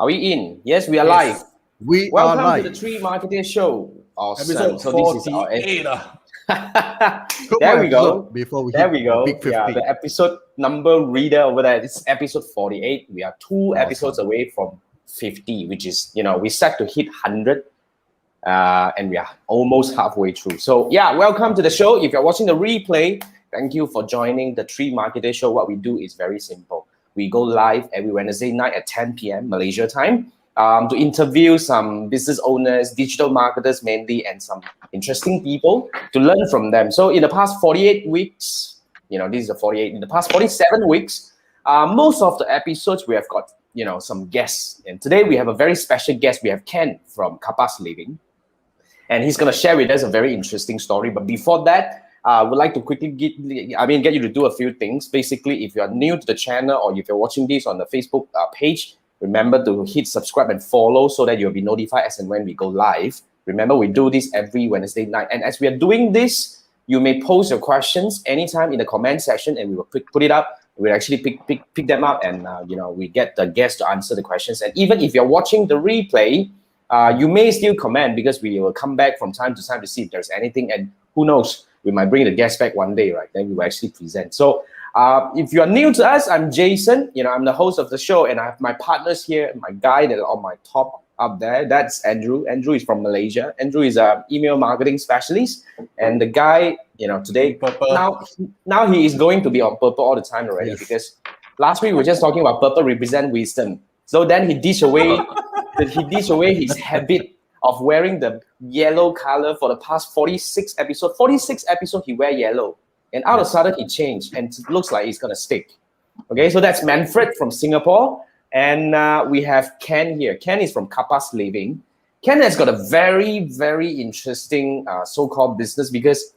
Are we in? Yes, we are Yes, live. we are Welcome live. to the Three Marketeers Show. Awesome. Episode So this is our 48. Two there more we go. episode before we There hit we the go. big 50. Yeah, the episode number reader over there. It's episode 48. We are two Awesome. episodes away from 50, which is, we set to hit 100. And we are almost halfway through. So yeah, welcome to the show. If you're watching the replay, thank you for joining the Three Marketer Show. What we do is very simple. We go live every Wednesday night at 10 p.m. Malaysia time to interview some business owners, digital marketers mainly, and some interesting people to learn from them. So in the past 48 weeks, this is the 48. In the past 47 weeks, most of the episodes we have got, some guests. And today we have a very special guest. We have Ken from Kapas Living. And he's going to share with us a very interesting story. But before that, I would like to quickly get you to do a few things. Basically, if you are new to the channel or if you're watching this on the Facebook page, remember to hit subscribe and follow so that you'll be notified as and when we go live. Remember, we do this every Wednesday night. And as we are doing this, you may post your questions anytime in the comment section and we will put it up. We'll actually pick them up and, we get the guests to answer the questions. And even if you're watching the replay, you may still comment because we will come back from time to time to see if there's anything, and who knows, we might bring the guest back one day, right? Then we will actually present. So if you are new to us, I'm Jason. I'm the host of the show, and I have my partners here, my guy that are on my top up there. That's Andrew. Andrew is from Malaysia. Andrew is an email marketing specialist, and the guy, today now he is going to be on purple all the time already because last week we were just talking about purple represent wisdom. So then he ditched away. His habit of wearing the yellow color for the past 46 episodes. 46 episodes he wear yellow. And out of sudden he changed and it looks like it's going to stick. Okay, so that's Manfred from Singapore. And we have Ken here. Ken is from Kapas Living. Ken has got a very, very interesting so-called business because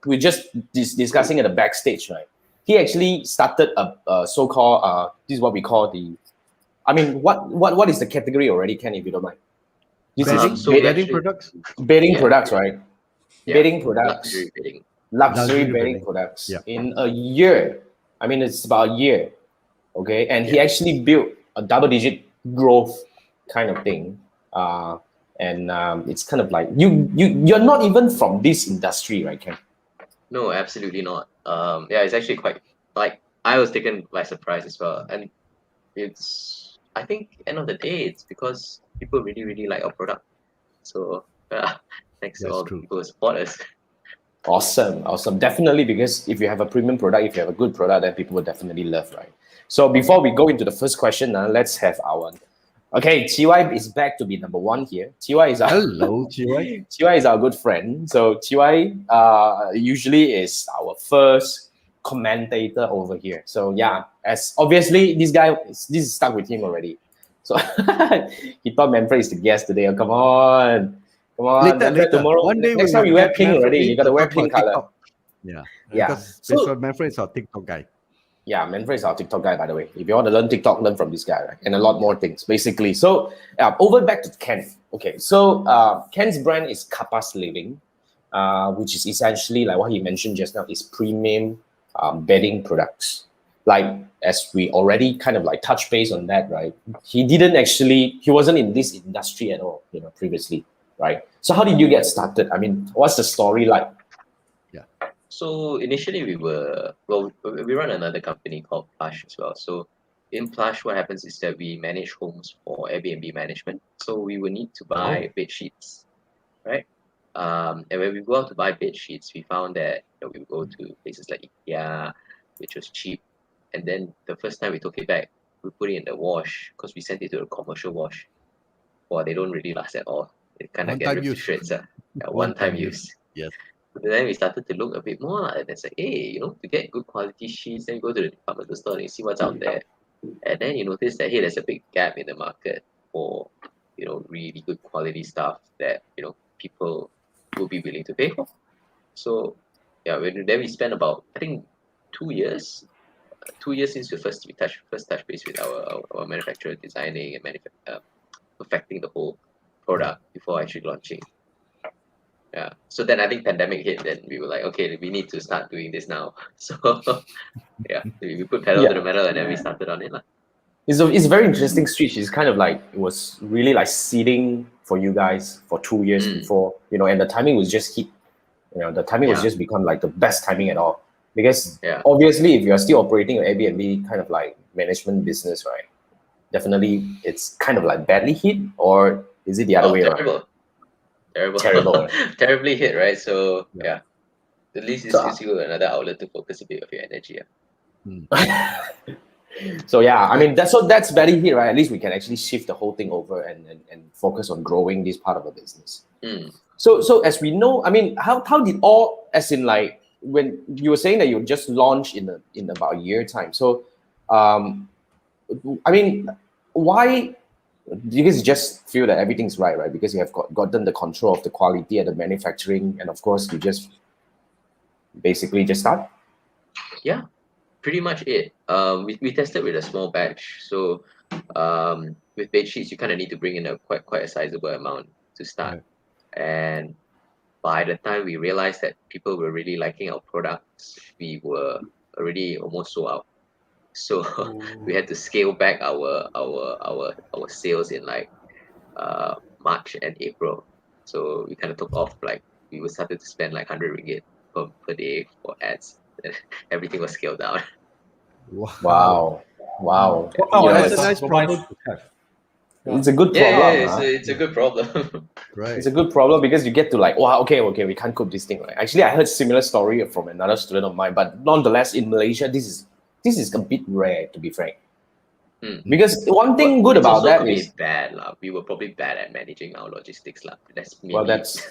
we're just discussing at the backstage, right? He actually started a so-called, this is what we call what is the category already, Ken, if you don't mind? This is bedding products? Bedding products, right? Yeah. Bedding products. Luxury bedding products. Yeah. In a year. It's about a year. Okay. And he actually built a double-digit growth kind of thing. It's kind of like you're not even from this industry, right, Ken? No, absolutely not. It's actually quite I was taken by surprise as well. And I think end of the day, it's because people really, really like our product. So thanks to all the people who support us. Awesome. Definitely, because if you have a premium product, if you have a good product, then people will definitely love, right? So before we go into the first question, let's have our... Okay, TY is back to be number one here. Hello, TY. TY is our good friend. So TY usually is our first commentator over here. So yeah, as obviously this is stuck with him already. So he thought Manfred is the guest today. Oh, come on. Later. Tomorrow. One day next time you wear pink already. You got to wear pink color. Yeah. Because Manfred is our TikTok guy. Yeah, Manfred is our TikTok guy, by the way. If you want to learn TikTok, learn from this guy, right? And a lot more things, basically. So over back to Ken. Okay, so Ken's brand is Kapas Living, which is essentially like what he mentioned just now, is premium bedding products. Like, as we already kind of like touch base on that, right? He wasn't in this industry at all, previously, right? So how did you get started? What's the story like? Yeah. So initially we run another company called Plush as well. So in Plush, what happens is that we manage homes for Airbnb management. So we will need to buy bed sheets, right? And when we go out to buy bed sheets, we found that we would go to places like IKEA, which was cheap. And then the first time we took it back, we put it in the wash because we sent it to a commercial wash. Well, they don't really last at all. It kind of get ripped to shreds. One-time use. Yes. But then we started to look a bit more, and it's like, hey, to get good quality sheets, then you go to the department store and you see what's out there. And then you notice that, hey, there's a big gap in the market for, really good quality stuff that, people will be willing to pay for. So, then we spent about, I think, 2 years. 2 years since we first touch base with our manufacturer, designing and perfecting the whole product before actually launching. Yeah. So then I think pandemic hit, then we were like, okay, we need to start doing this now. So we put pedal to the metal and then we started on it. it's a very interesting switch. It's kind of like it was really like seeding for you guys for 2 years before, and the timing was just hit. The timing was just become like the best timing at all. Because obviously, if you're still operating an Airbnb kind of like management business, right? Definitely, it's kind of like badly hit, or is it the other way around? Terrible. Terribly hit, right? So at least this So- gives you another outlet to focus a bit of your energy. So yeah, I mean that's badly hit, right? At least we can actually shift the whole thing over and focus on growing this part of the business. So as we know, I mean, how did all, as in like when you were saying that you just launched in about a year time. So I mean, why? Because you just feel that everything's right? Because you have gotten the control of the quality and the manufacturing, and of course you just basically just start. Yeah, pretty much it. We tested with a small batch. So with bed sheets, you kind of need to bring in a quite a sizable amount to start. And by the time we realized that people were really liking our products, we were already almost sold out. So we had to scale back our sales in like March and April. So we kind of took off, like we started to spend like 100 ringgit per day for ads. Everything was scaled down. Wow. Wow, That's a that's nice problem surprise. to have. It's a good problem. It's a good problem. Right. It's a good problem because you get to like, wow, okay, we can't cope this thing, right? Actually, I heard similar story from another student of mine, but nonetheless, in Malaysia, this is a bit rare, to be frank. Because one thing good It's about also that a bit is, bad lah. We were probably bad at managing our logistics lah. That's maybe. well, that's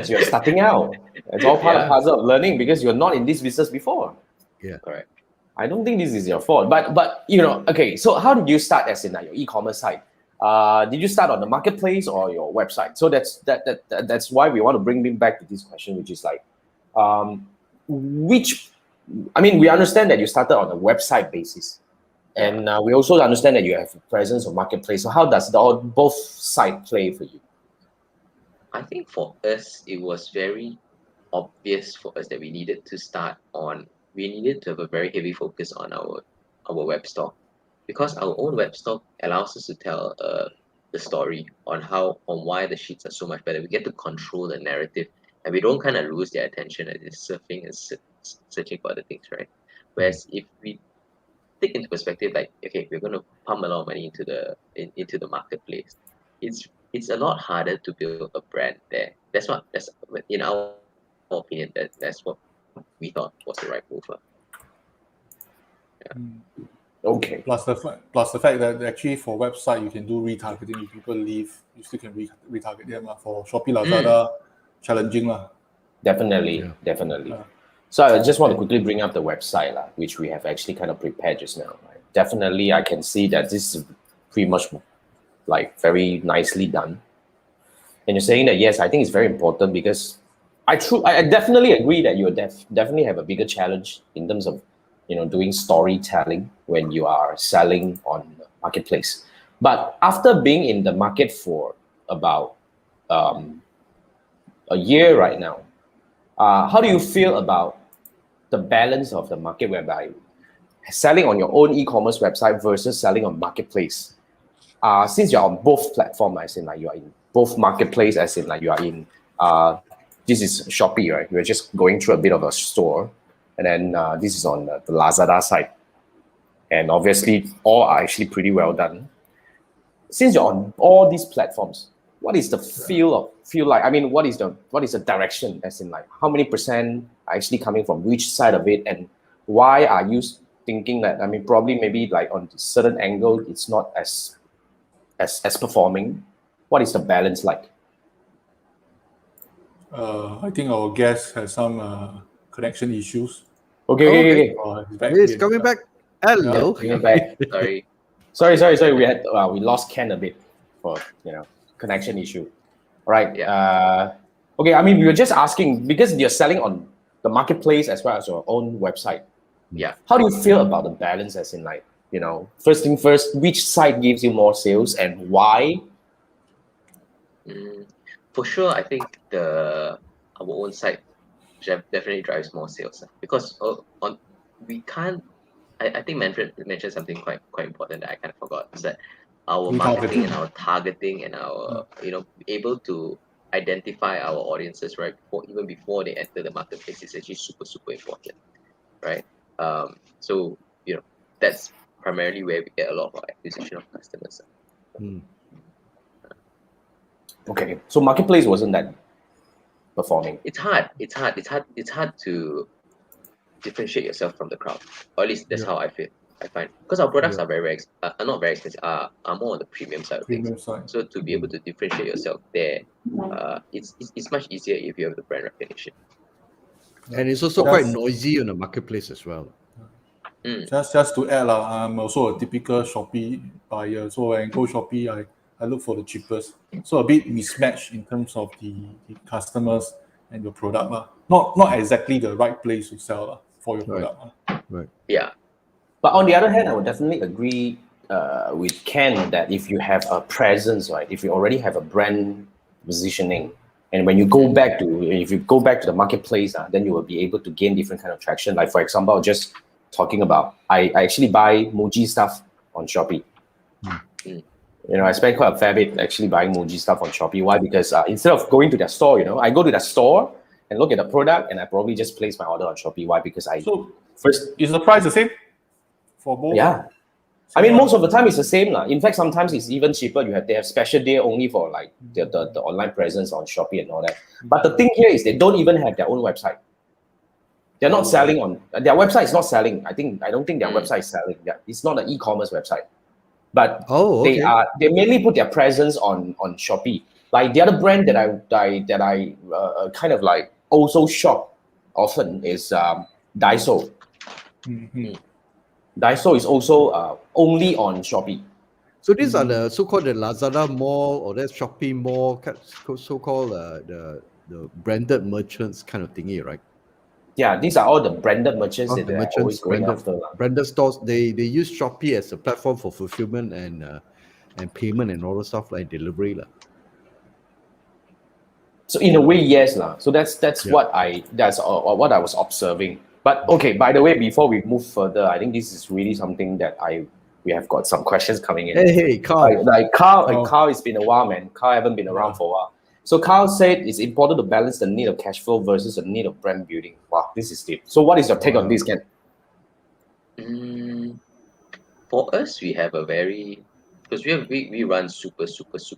you're starting out. It's all part of puzzle of learning because you're not in this business before. Correct. I don't think this is your fault, but okay. So how did you start as in your e-commerce site? Did you start on the marketplace or your website? So that's why we want to bring me back to this question, which is like, we understand that you started on a website basis, and we also understand that you have a presence on marketplace. So how does both side play for you? I think for us, it was very obvious for us that we needed to have a very heavy focus on our web store, because our own web store allows us to tell the story on why the sheets are so much better. We get to control the narrative, and we don't kind of lose their attention as it's surfing and searching for other things, right? Whereas if we take into perspective, like, okay, we're going to pump a lot of money into the marketplace, it's a lot harder to build a brand there. That's in our opinion, that's what we thought was the right move. Okay. Plus the fact that actually for website you can do retargeting. If people leave, you still can retarget them. For Shopee, Lazada, challenging lah. Definitely. So I just want to quickly bring up the website, which we have actually kind of prepared just now. Right? Definitely, I can see that this is pretty much like very nicely done. And you're saying that, yes, I think it's very important because I definitely agree that you definitely have a bigger challenge in terms of doing storytelling when you are selling on the marketplace. But after being in the market for about a year right now, how do you feel about the balance of the market whereby selling on your own e-commerce website versus selling on marketplace? Since you're on both platforms, as in like you are in both marketplace, as in like you are in this is Shopee, right? You're just going through a bit of a store, and then this is on the Lazada side, and obviously all are actually pretty well done. Since you're on all these platforms, what is the feel like? I mean, what is the direction? As in like how many percent are actually coming from which side of it, and why are you thinking that? I mean, probably maybe like on a certain angle, it's not as performing. What is the balance like? I think our guest has some connection issues. Okay. He's back He's again. coming back. Hello. Bring it back. Sorry. Sorry. We lost Ken a bit for connection issue. Right. Okay. I mean, we were just asking because you're selling on the marketplace as well as your own website. Yeah. How do you feel about the balance? As in, like, first thing first, which side gives you more sales and why? For sure, I think our own site definitely drives more sales because we can't. I think Manfred mentioned something quite important that I kind of forgot. Is that our Retargeting. marketing and our targeting and our able to identify our audiences right even before they enter the marketplace is actually super important, right? So that's primarily where we get a lot of our acquisition of customers. Okay, so marketplace wasn't that performing. It's hard to differentiate yourself from the crowd, or at least that's how I find, because our products are are not very expensive, are more on the premium side of things. Premium side. So to be able to differentiate yourself there, it's much easier if you have the brand recognition. And it's also quite noisy on the marketplace as well. Just to add, I'm also a typical Shopee buyer. So when I go Shopee, I look for the cheapest. So a bit mismatched in terms of the customers and your product. Not exactly the right place to sell for your product. Right. Yeah. But on the other hand, I would definitely agree with Ken that if you have a presence, right, if you already have a brand positioning, and when you go back to the marketplace, then you will be able to gain different kind of traction. Like for example, just talking about, I actually buy Muji stuff on Shopee. I spend quite a fair bit actually buying Muji stuff on Shopee. Why? Because instead of going to their store, I go to the store and look at the product, and I probably just place my order on Shopee. Why? Because first, is the price the same for both? Yeah. I mean, most of the time it's the same. In fact, sometimes it's even cheaper. They have special day only for like the online presence on Shopee and all that. But the thing here is they don't even have their own website. They're not selling on their website is not selling. I don't think their website is selling. It's not an e-commerce website. But they mainly put their presence on Shopee. Like the other brand that I kind of like also shop often is Daiso. Daiso is also only on Shopee. So these are the so-called the Lazada Mall or that Shopee Mall, so-called the branded merchants kind of thingy, right? Yeah, these are all the branded merchants that they're always going after. Branded stores. They use Shopee as a platform for fulfillment and payment and all the stuff like delivery. So in a way, yes. So that's what I was observing. But okay, by the way, before we move further, I think this is really something that we have got some questions coming in. Hey, Carl. Carl, it's been a while, man. Carl haven't been around for a while. So Carl said it's important to balance the need of cash flow versus the need of brand building. Wow, this is deep. So what is your take on this, Ken? For us, we have because we run super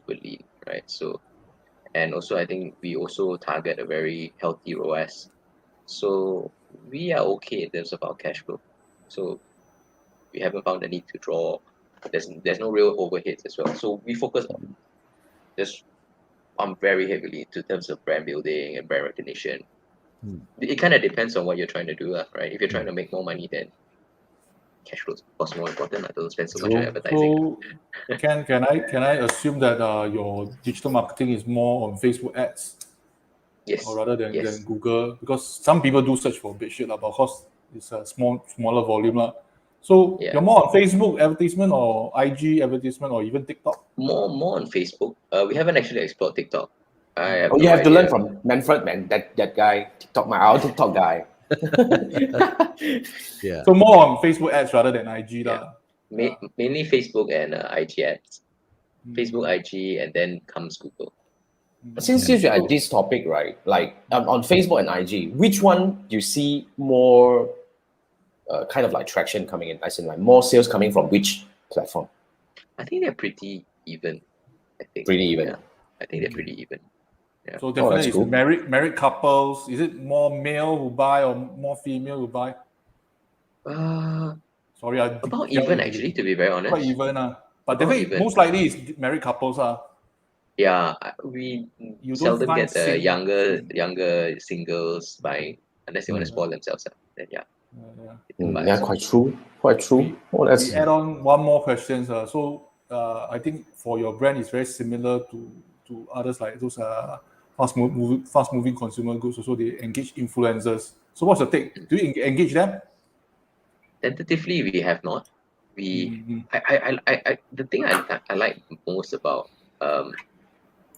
lean, right? So, and also I think we also target a very healthy ROAS. So we are okay in terms of our cash flow. So we haven't found the need to draw. There's no real overheads as well. So we focus on very heavily in terms of brand building and brand recognition. It kind of depends on what you're trying to do, right? If you're trying to make more money, then cash flow is of course more important. I don't spend so much on advertising. So can I assume that your digital marketing is more on Facebook ads? Yes. Or rather than Google, because some people do search for big shit, but of course it's a smaller volume. So you're more on Facebook advertisement or IG advertisement or even TikTok? More on Facebook. We haven't actually explored TikTok. You have to learn from Manfred, man. That guy, our TikTok guy. So more on Facebook ads rather than IG. Mainly Facebook and IG ads. Facebook, IG, and then comes Google. Since you're at this topic, right? Like on Facebook and IG, which one you see more kind of like traction coming in? As in like more sales coming from which platform? I think they're pretty even. Pretty even. Yeah. I think they're pretty even. Yeah. So definitely it's married couples. Is it more male who buy or more female who buy? Sorry, about even actually, to be very honest. Quite even. But definitely most likely it's married couples. Yeah, we seldom get the younger singles buying unless they want to spoil themselves. Then yeah, quite true. We add on one more question. So I think for your brand, it's very similar to others like those fast moving consumer goods. Also, they engage influencers. So what's your take? Do you engage them? Tentatively, we have not. The thing I like most about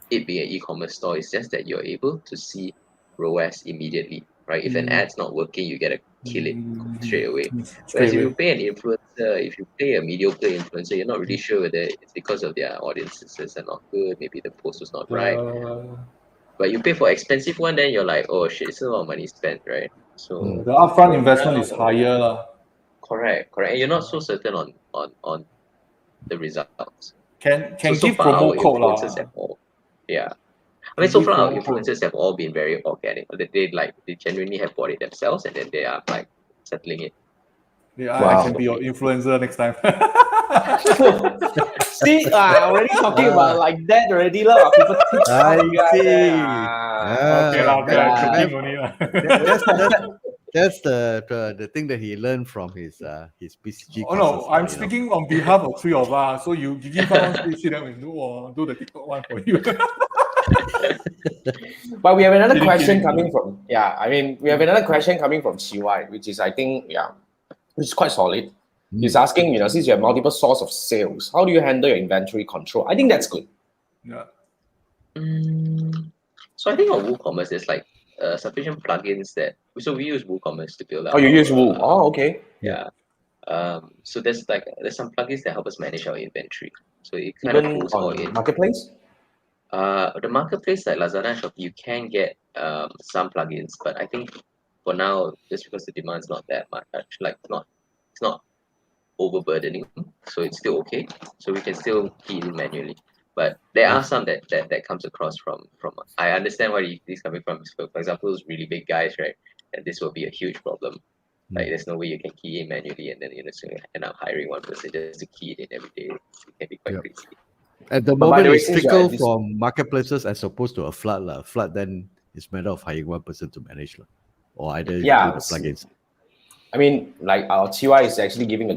it being an e-commerce store is just that you're able to see ROAS immediately. right? If an ad's not working, you get to kill it straight away. Straight Whereas if you away. pay an influencer, if you pay a mediocre influencer, you're not really sure whether it's because of their audiences are not good, maybe the post was not right. But you pay for expensive one, then you're like, oh shit, it's a lot of money spent, right? So The upfront investment is higher lah. correct. And you're not so certain on the results. Can So give far our promo code influencers lah. have all, yeah. I Can mean, so give far our promo code. influencers have all been very organic. They genuinely have bought it themselves, and then they are like settling it. Yeah, Wow. I can be your influencer next time. See, already talking about like that already lah. People think I see. Okay lah, okay lah, joking only lah. That's the thing that he learned from his BCG. Oh no, courses, I'm you know. speaking on behalf of three of us. So you give us one speech, then we do the TikTok one for you. But we have another Kidding, question kidding. coming from we have another question coming from CY, which is I think which is quite solid. He's asking, since you have multiple source of sales, how do you handle your inventory control? I think that's good. Yeah. So I think on WooCommerce there's like sufficient plugins so we use WooCommerce to build out. Oh, you use Woo. Oh, okay. Yeah. So there's some plugins that help us manage our inventory. So it kind Even of pulls all on in. marketplace. The marketplace like Lazada and Shopee, you can get some plugins, but I think for now, just because the demand's not that much, it's not overburdening, so it's still okay. So we can still key in manually. But there are some that comes across from I understand where he's coming from. So for example, those really big guys, right? And this will be a huge problem. Like there's no way you can key in manually and then so you end up hiring one person just to key it in every day. It can be quite crazy. At the But by moment, the way, it's since you're trickle at this- from marketplaces as opposed to a flood. Flood, then it's a matter of hiring one person to manage. Or either Yeah, do the plugins. I mean, like our TY is actually giving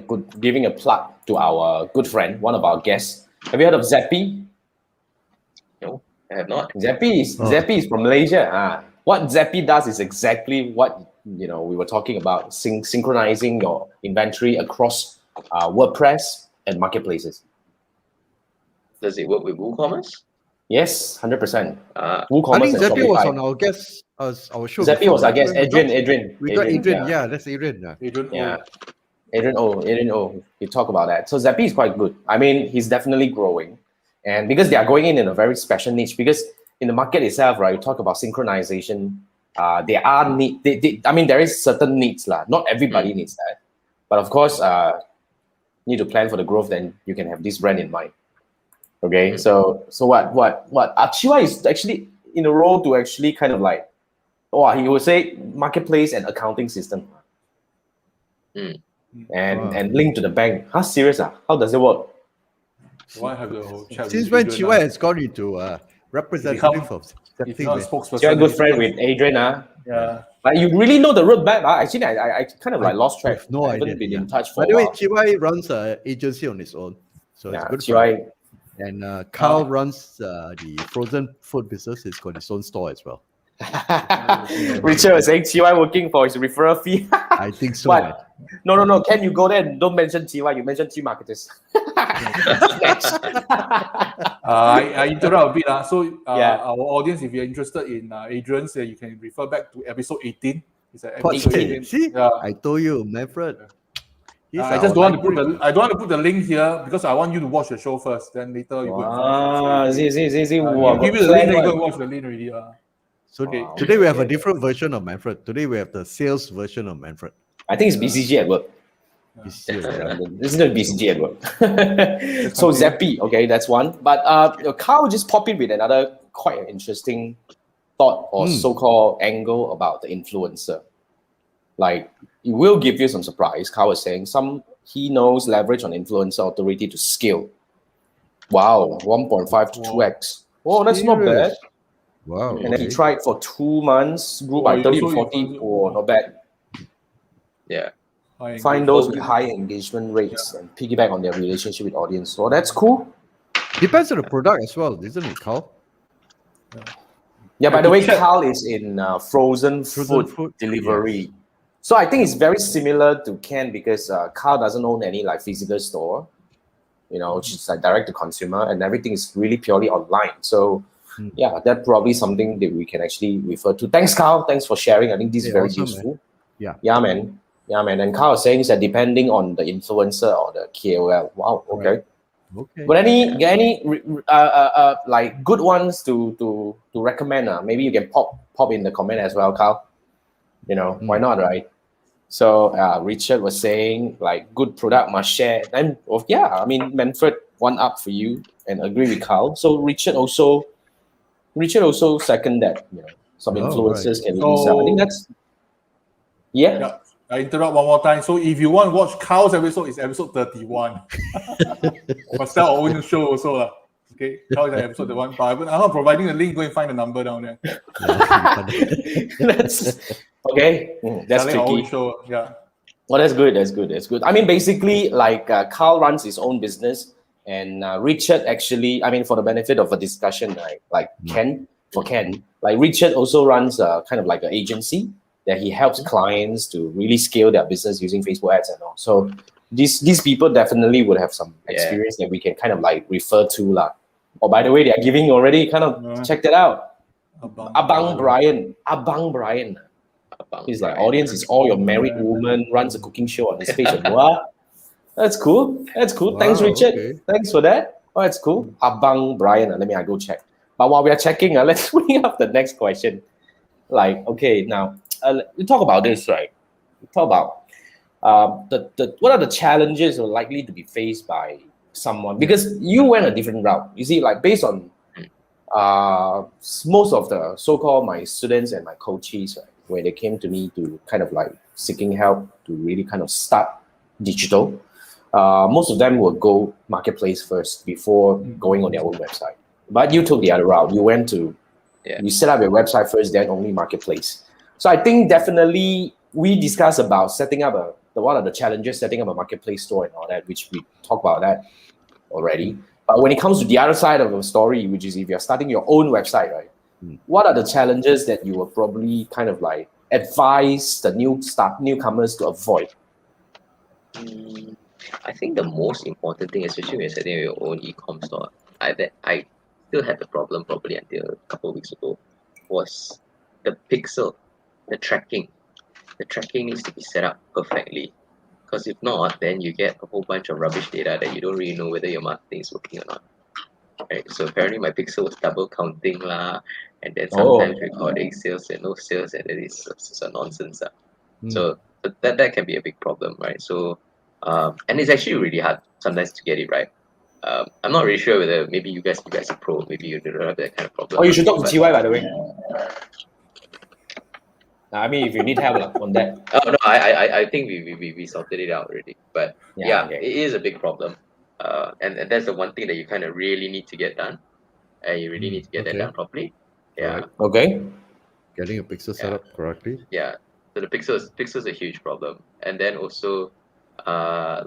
a plug to our good friend, one of our guests. Have you heard of Zappy? No, I have not. Zappy is from Malaysia. What Zappy does is exactly what we were talking about, synchronizing your inventory across WordPress and marketplaces. Does it work with WooCommerce? Yes, 100%. I WooCommerce think and Zappy was Shopify. on our guest, our show. Zappy before, was our right? guest. Adrian. We got Adrian. Yeah. Yeah, that's Adrian. Adrian, Yeah. Adrian O. You talk about that. So Zappy is quite good. I mean, he's definitely growing. And because they are going in a very special niche, because in the market itself, right, you talk about synchronization, there are there is certain needs. Not everybody needs that. But of course, need to plan for the growth, then you can have this brand in mind. Okay, so what Chiwa is actually in a role to actually kind of like, he would say marketplace and accounting system. And link to the bank. Serious? How does it work? Do I have the whole chat Since with when Adrian, Chiwa has gone into representative of If Zappy, not a man? spokesperson, You're a good he's friend not- with Adrian, Yeah. Like you really know the road back, Actually, I kind of like lost track. With no I haven't idea. been yeah. in touch for By a the way, while. Chiwa runs an agency on his own, so it's good for him. Chiwa, And Carl runs the frozen food business. He's got his own store as well. Richard was saying Chiwa working for his referral fee. I think so. What? man. No. Can you go there and don't mention Chiwa? You mentioned T Marketers. I interrupt a bit. So Yeah. our audience, if you're interested in Adrian's, you can refer back to episode 18. It's What, episode 18? 18. See, Yeah. I told you, Manfred. He's I our just don't want to put library. I don't want to put the link here because I want you to watch the show first. Then later you go and find it. See. I'll give you the link, then you go and watch the link already. So Okay. today we have a different version of Manfred. Today we have the sales version of Manfred. I think it's BCG at work. This year, yeah. This is not BCG at work. So Zappy, okay, that's one. But Carl just popped in with another quite interesting thought or so-called angle about the influencer. Like, it will give you some surprise. Carl was saying he knows leverage on influencer authority to scale. Wow, 1.5 to 2x. Oh, that's not bad. Wow. And then he tried for 2 months, grew by you 30 to also 40. influencer. Oh, not bad. Yeah. Find those with high engagement rates and piggyback on their relationship with audience. So that's cool. Depends on the product as well, isn't it, Carl? Yeah, by the way, check. Carl is in frozen food delivery. So I think it's very similar to Ken because Carl doesn't own any like physical store, which is like direct to consumer, and everything is really purely online. So yeah, that's probably something that we can actually refer to. Thanks, Carl. Thanks for sharing. I think this is very awesome, useful. man. Yeah. Yeah, man. Yeah, man. And Carl is saying that depending on the influencer or the KOL. Wow. Okay. Right. Okay. But any like good ones to recommend? Maybe you can pop in the comment as well, Carl. You know, why not, right? So Richard was saying like good product must share. And yeah, I mean Manfred, one up for you and agree with Carl. So Richard also second that, you know, some influencers can really sell. I think that's Yeah. I interrupt one more time. So if you want to watch Carl's episode, it's episode 31. But sell our own show also. Okay, Carl is episode 31. But I'm not providing the link. Go and find the number down there. That's okay. That's Selling our own tricky. show. Yeah. Well, that's good. That's good. That's good. I mean, basically, like Carl runs his own business, and Richard actually, I mean, for the benefit of a discussion, right? Like Ken, like Richard also runs kind of like an agency that he helps clients to really scale their business using Facebook ads and all. So these people definitely would have some experience that we can kind of like refer to lah. Oh, by the way, they are giving already. Kind of check that out. Abang Brian. He's like, audience is all your married woman, runs a cooking show on his page. What? That's cool. That's cool. Wow, Thanks, Richard. okay. Thanks for that. Oh, that's cool. Abang Brian. Let me go check. But while we are checking, let's bring up the next question. Like, okay, now we talk about this, right? We talk about what are the challenges that are likely to be faced by someone, because you went a different route. You see, like based on most of the so-called my students and my coaches, right, where they came to me to kind of like seeking help to really kind of start digital, most of them will go marketplace first before going on their own website. But you took the other route. You went to you set up your website first, then only marketplace. So I think definitely we discussed about setting up what are the challenges setting up a marketplace store and all that, which we talked about that already. But when it comes to the other side of the story, which is if you're starting your own website, right? What are the challenges that you will probably kind of like advise the newcomers to avoid? I think the most important thing, especially when you're setting up your own e-com store, I still had the problem probably until a couple of weeks ago, was the pixel, the tracking. The tracking needs to be set up perfectly, because if not, then you get a whole bunch of rubbish data that you don't really know whether your marketing is working or not. Right? So apparently my pixel was double counting lah, and then sometimes recording sales and no sales, and then it's nonsense. So that can be a big problem, right? So and it's actually really hard sometimes to get it right. I'm not really sure whether maybe you guys are pro, maybe you don't have that kind of problem. Oh, you should talk to TY, by the way. I mean, if you need help on that. Oh no, I think we sorted it out already. But it is a big problem. And that's the one thing that you kind of really need to get done. You really need to get that done properly. Yeah. Right. Okay. Getting a pixel set up correctly. Yeah. So the pixel's a huge problem. And then also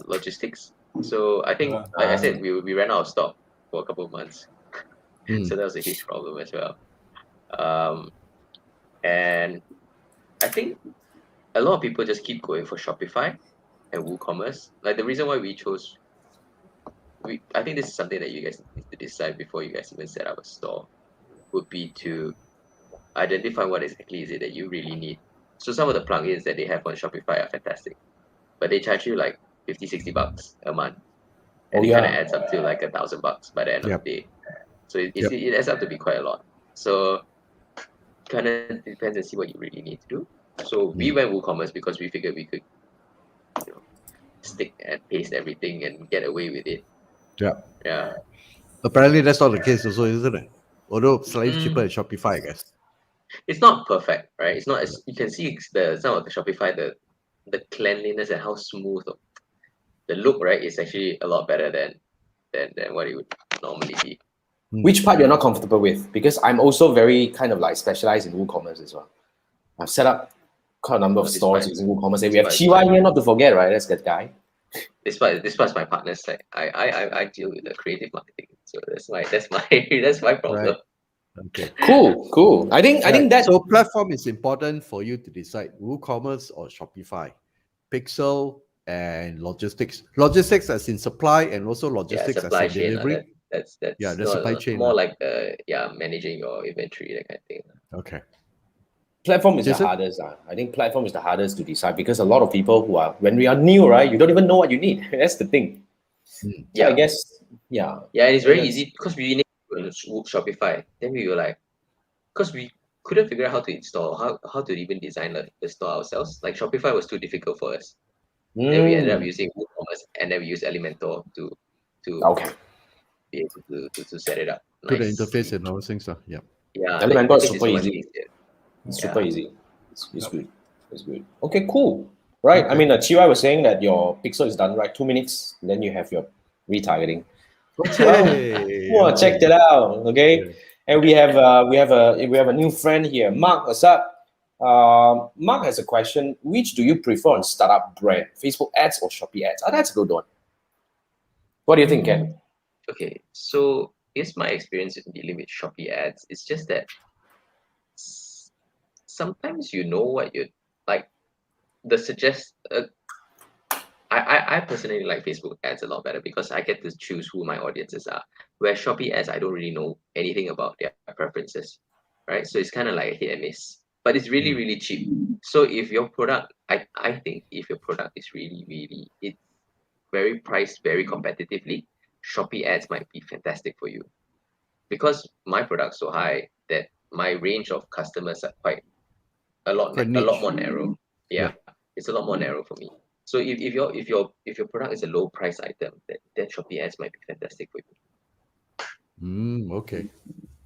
logistics. So I think, like I said, we ran out of stock for a couple of months. So that was a huge problem as well. And I think a lot of people just keep going for Shopify and WooCommerce. Like the reason why we chose, I think this is something that you guys need to decide before you guys even set up a store, would be to identify what exactly is it that you really need. So some of the plugins that they have on Shopify are fantastic, but they charge you like $50-$60 a month, and it kind of adds up to like $1,000 by the end of the day. So it adds up to be quite a lot. So kind of depends and see what you really need to do. So we went WooCommerce because we figured we could, stick and paste everything and get away with it. Yeah. Apparently that's not the case also, isn't it? Although slightly cheaper than Shopify, I guess. It's not perfect, right? It's not as you can see some of the Shopify, the cleanliness and how smooth the look, right, is actually a lot better than what it would normally be. Which part you're not comfortable with? Because I'm also very kind of like specialized in WooCommerce as well. I've set up quite a number of stores using WooCommerce. We have Chiwa here, not to forget, right? That's that guy. This part's my partner's side. I deal with the creative marketing, so that's my problem. Right. Okay. Cool. I think that so platform is important for you to decide WooCommerce or Shopify, Pixel and logistics. Logistics as in supply and also logistics as in delivery. That's Yeah, the not supply chain. more like managing your inventory, that kind of thing. Okay. Platform is Jason? the hardest. I think platform is the hardest to decide because a lot of people who are, when we are new, right, you don't even know what you need. That's the thing. So Yeah. I guess, yeah. Yeah, and it's very That's- easy because we need Shopify. Then we were like, because we couldn't figure out how to install, how to even design the store ourselves. Like Shopify was too difficult for us. Then we ended up using WooCommerce, and then we used Elementor to Okay. be able to set it up. To the Nice. interface and all those things. Yeah. Yeah, Elementor is the interface super so much easy. easier. It's super easy. It's Yep. good. It's good. Okay, cool. Right. I Okay. mean, Chiwa was saying that your pixel is done, right? 2 minutes, then you have your retargeting. Okay. Well, check that out. Okay. Yeah. And we have a new friend here. Mark, what's up? Mark has a question. Which do you prefer on startup brand? Facebook ads or Shopee ads? That's a good one. What do you think, Ken? Okay, so here's my experience in dealing with Shopee ads. It's just that sometimes you know what you like. I personally like Facebook ads a lot better because I get to choose who my audiences are. Where Shopee ads, I don't really know anything about their preferences, right? So it's kind of like a hit and miss. But it's really, really cheap. So if your product, I think if your product is really, it's very priced very competitively, Shopee ads might be fantastic for you. Because my product's so high that my range of customers are quite a lot niche. more narrow. Yeah, it's a lot more narrow for me. So if your product is a low price item, then Shopee ads might be fantastic for you. Okay.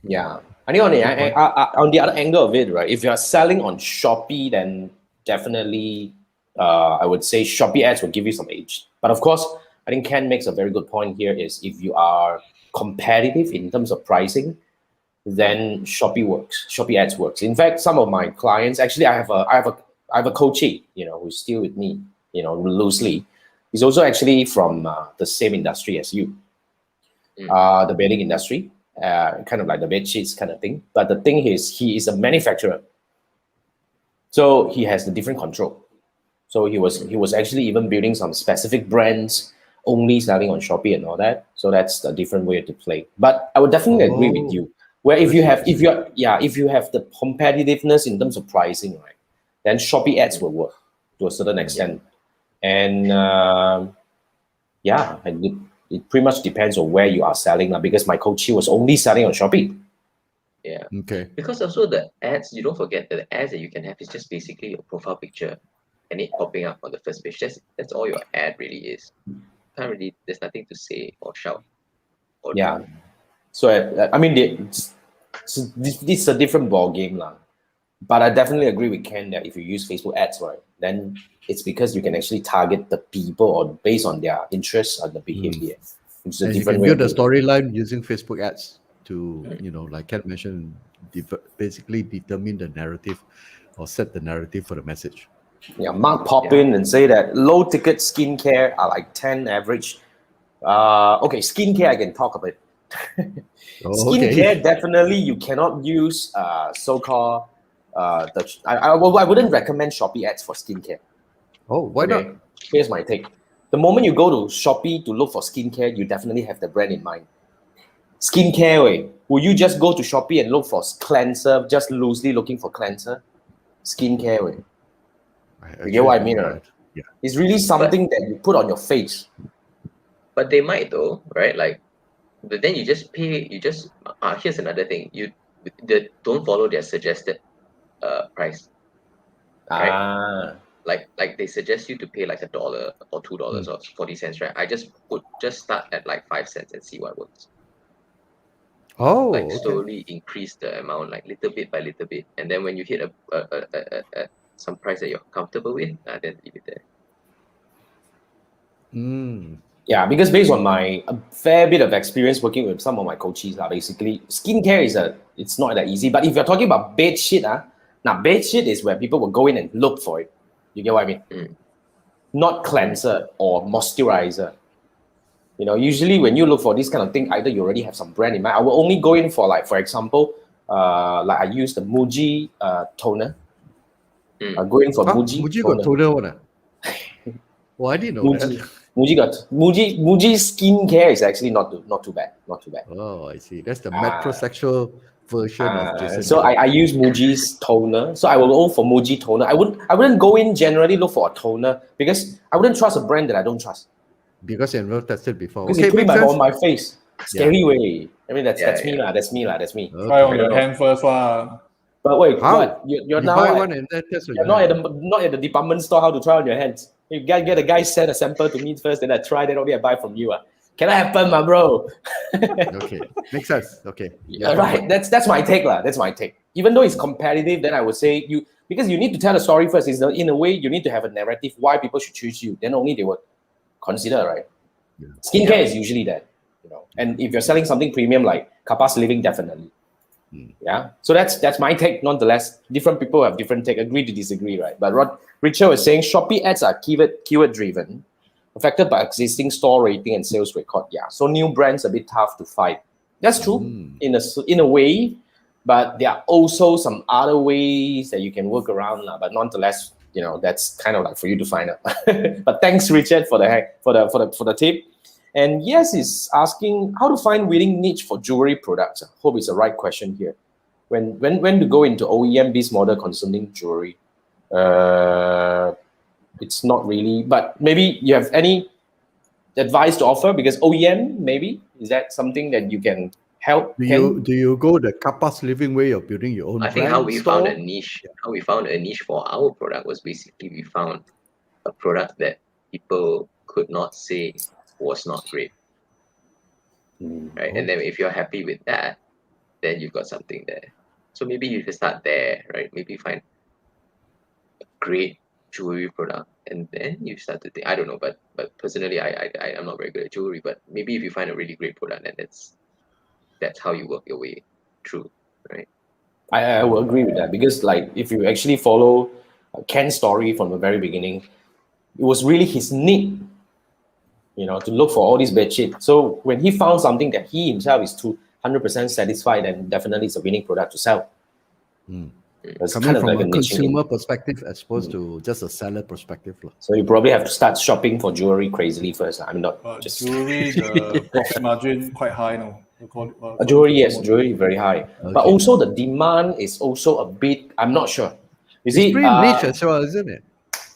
Yeah. I think on the other angle of it, right? If you are selling on Shopee, then definitely I would say Shopee ads will give you some edge. But of course, I think Ken makes a very good point here is if you are competitive in terms of pricing, then Shopee works. Shopee ads works. In fact, some of my clients, actually I have a coachee, who's still with me, loosely. He's also actually from the same industry as you. The bedding industry, kind of like the bed sheets kind of thing. But the thing is, he is a manufacturer, so he has the different control. So he was actually even building some specific brands, only selling on Shopee and all that. So that's a different way to play. But I would definitely agree with you. Where if you have the competitiveness in terms of pricing, right, then Shopee ads will work to a certain extent. And it pretty much depends on where you are selling now, because my coachee was only selling on Shopee. Yeah. Okay. Because also the ads, you don't forget that the ads that you can have is just basically your profile picture and it popping up on the first page. That's all your ad really is. There's nothing to say or shout. Yeah. So I mean, this is a different ball game, lah. But I definitely agree with Ken that if you use Facebook ads, right, then it's because you can actually target the people or based on their interests and the behavior. It's a And you different can way. build a storyline using Facebook ads to, like Ken mentioned, basically determine the narrative or set the narrative for the message. Yeah, Mark pop in and say that low ticket skincare are like 10 average. Okay, skincare I can talk about. Skincare, definitely you cannot use so-called I wouldn't recommend Shopee ads for skincare. Oh, why not? Here's my take. The moment you go to Shopee to look for skincare, you definitely have the brand in mind. Skincare way. Will you just go to Shopee and look for cleanser, just loosely looking for cleanser? Skincare way. You get what I mean, right? Yeah. It's really something that you put on your face. But they might though, right? Like, but then you just pay. Here's another thing. Don't follow their suggested price. Right? Like they suggest you to pay like $1 or $2 or 40 cents, right? I just start at like 5 cents and see what works. Oh, like slowly increase the amount, like little bit by little bit, and then when you hit a some price that you're comfortable with, then leave it there. Yeah, because based on my a fair bit of experience working with some of my coaches, basically skincare it's not that easy. But if you're talking about bed sheet, now bed sheet is where people will go in and look for it. You get what I mean? Not cleanser or moisturizer. Usually when you look for this kind of thing, either you already have some brand in mind. I will only go in for, like, for example, like I use the Muji toner. I go in for Muji Muji toner. got toner one. Well, I didn't know that. Muji skincare is actually not too bad. Not too bad. Oh, I see. That's the metrosexual version of Jason. So I use Muji's toner. So I will go for Muji toner. I wouldn't go in generally look for a toner because I wouldn't trust a brand that I don't trust. Because you've not tested before. Because Okay, it put makes sense. on my face. Scary way. I mean that's me lah. That's me. Okay. Try on your hand first, But wait, How? what? You're You now buy at- one and then test on you're your hand. not at the department store how to try on your hands. You gotta get a guy send a sample to me first, then I try, then only I buy from you. Can that happen, my bro? Okay, makes sense. Okay. Yeah, right. That's my take, lah. That's my take. Even though it's competitive, then I would say because you need to tell a story first. Is in a way you need to have a narrative why people should choose you. Then only they would consider, right? Yeah. Skincare is usually that, And if you're selling something premium like Kapas Living, definitely. Yeah. So that's my take. Nonetheless, different people have different take. Agree to disagree, right? But Richard was saying Shopee ads are keyword driven, affected by existing store rating and sales record. Yeah. So new brands a bit tough to fight. That's true in a way, but there are also some other ways that you can work around. But nonetheless, that's kind of like for you to find out. But thanks, Richard, for the tip. And yes, is asking how to find winning niche for jewelry products. I hope it's the right question here. When to go into OEM biz model concerning jewelry, it's not really. But maybe you have any advice to offer because OEM maybe is that something that you can help? Do you go the Kapas Living way of building your own? I think how we found a niche. How we found a niche for our product was basically we found a product that people could not say was not great, right? And then if you're happy with that, then you've got something there. So maybe you can start there, right? Maybe find a great jewelry product, and then you start to think. I don't know, but personally, I'm not very good at jewelry. But maybe if you find a really great product, then that's how you work your way through, right? I will agree with that because like if you actually follow Ken's story from the very beginning, it was really his need. To look for all these bad shit. So when he found something that he himself is 100% satisfied, then definitely it's a winning product to sell. It's Coming kind of from like a a niche consumer perspective as opposed to just a seller perspective. So you probably have to start shopping for jewelry crazily first. I mean, not But just jewelry, the profit margin quite high now. jewelry. Yes, jewelry very high, but Okay. also the demand is also a bit. I'm not sure. You see, It's pretty niche as well, isn't it?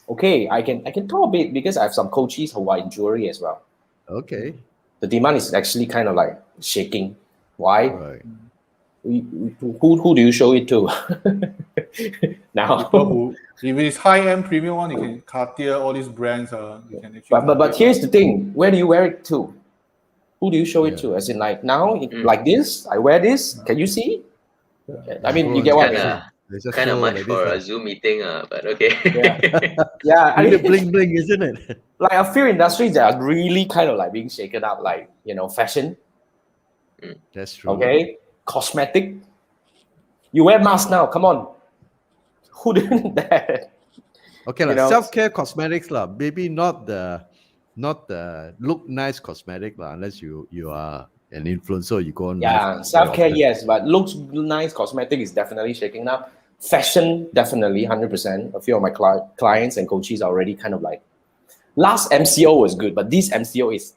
Okay, I can talk a bit because I have some coaches who are in jewelry as well. Okay. The demand is actually kind of like shaking. Why? Right. Who do you show it to? Now, People who, if it's high-end premium one, you can Cartier, all these brands. You can actually but here's the thing: where do you wear it to? Who do you show it Yeah. to? As in, like now, like this, I wear this. Can you see? I mean, you get what I mean. Kind of much for a Zoom meeting, but okay. Yeah. I I mean, bling bling, isn't it? like a few industries that are really kind of like being shaken up, like fashion. That's true. Okay, cosmetic. You wear mask now. Come on. Who doing that? Okay, like self-care cosmetics lah. Maybe not the look nice cosmetic lah, unless you are an influencer, you go on. Yeah, self-care, yes, but looks nice cosmetic is definitely shaking up. Fashion, definitely 100%. A few of my clients and coaches are already kind of like, last MCO was good, but this MCO is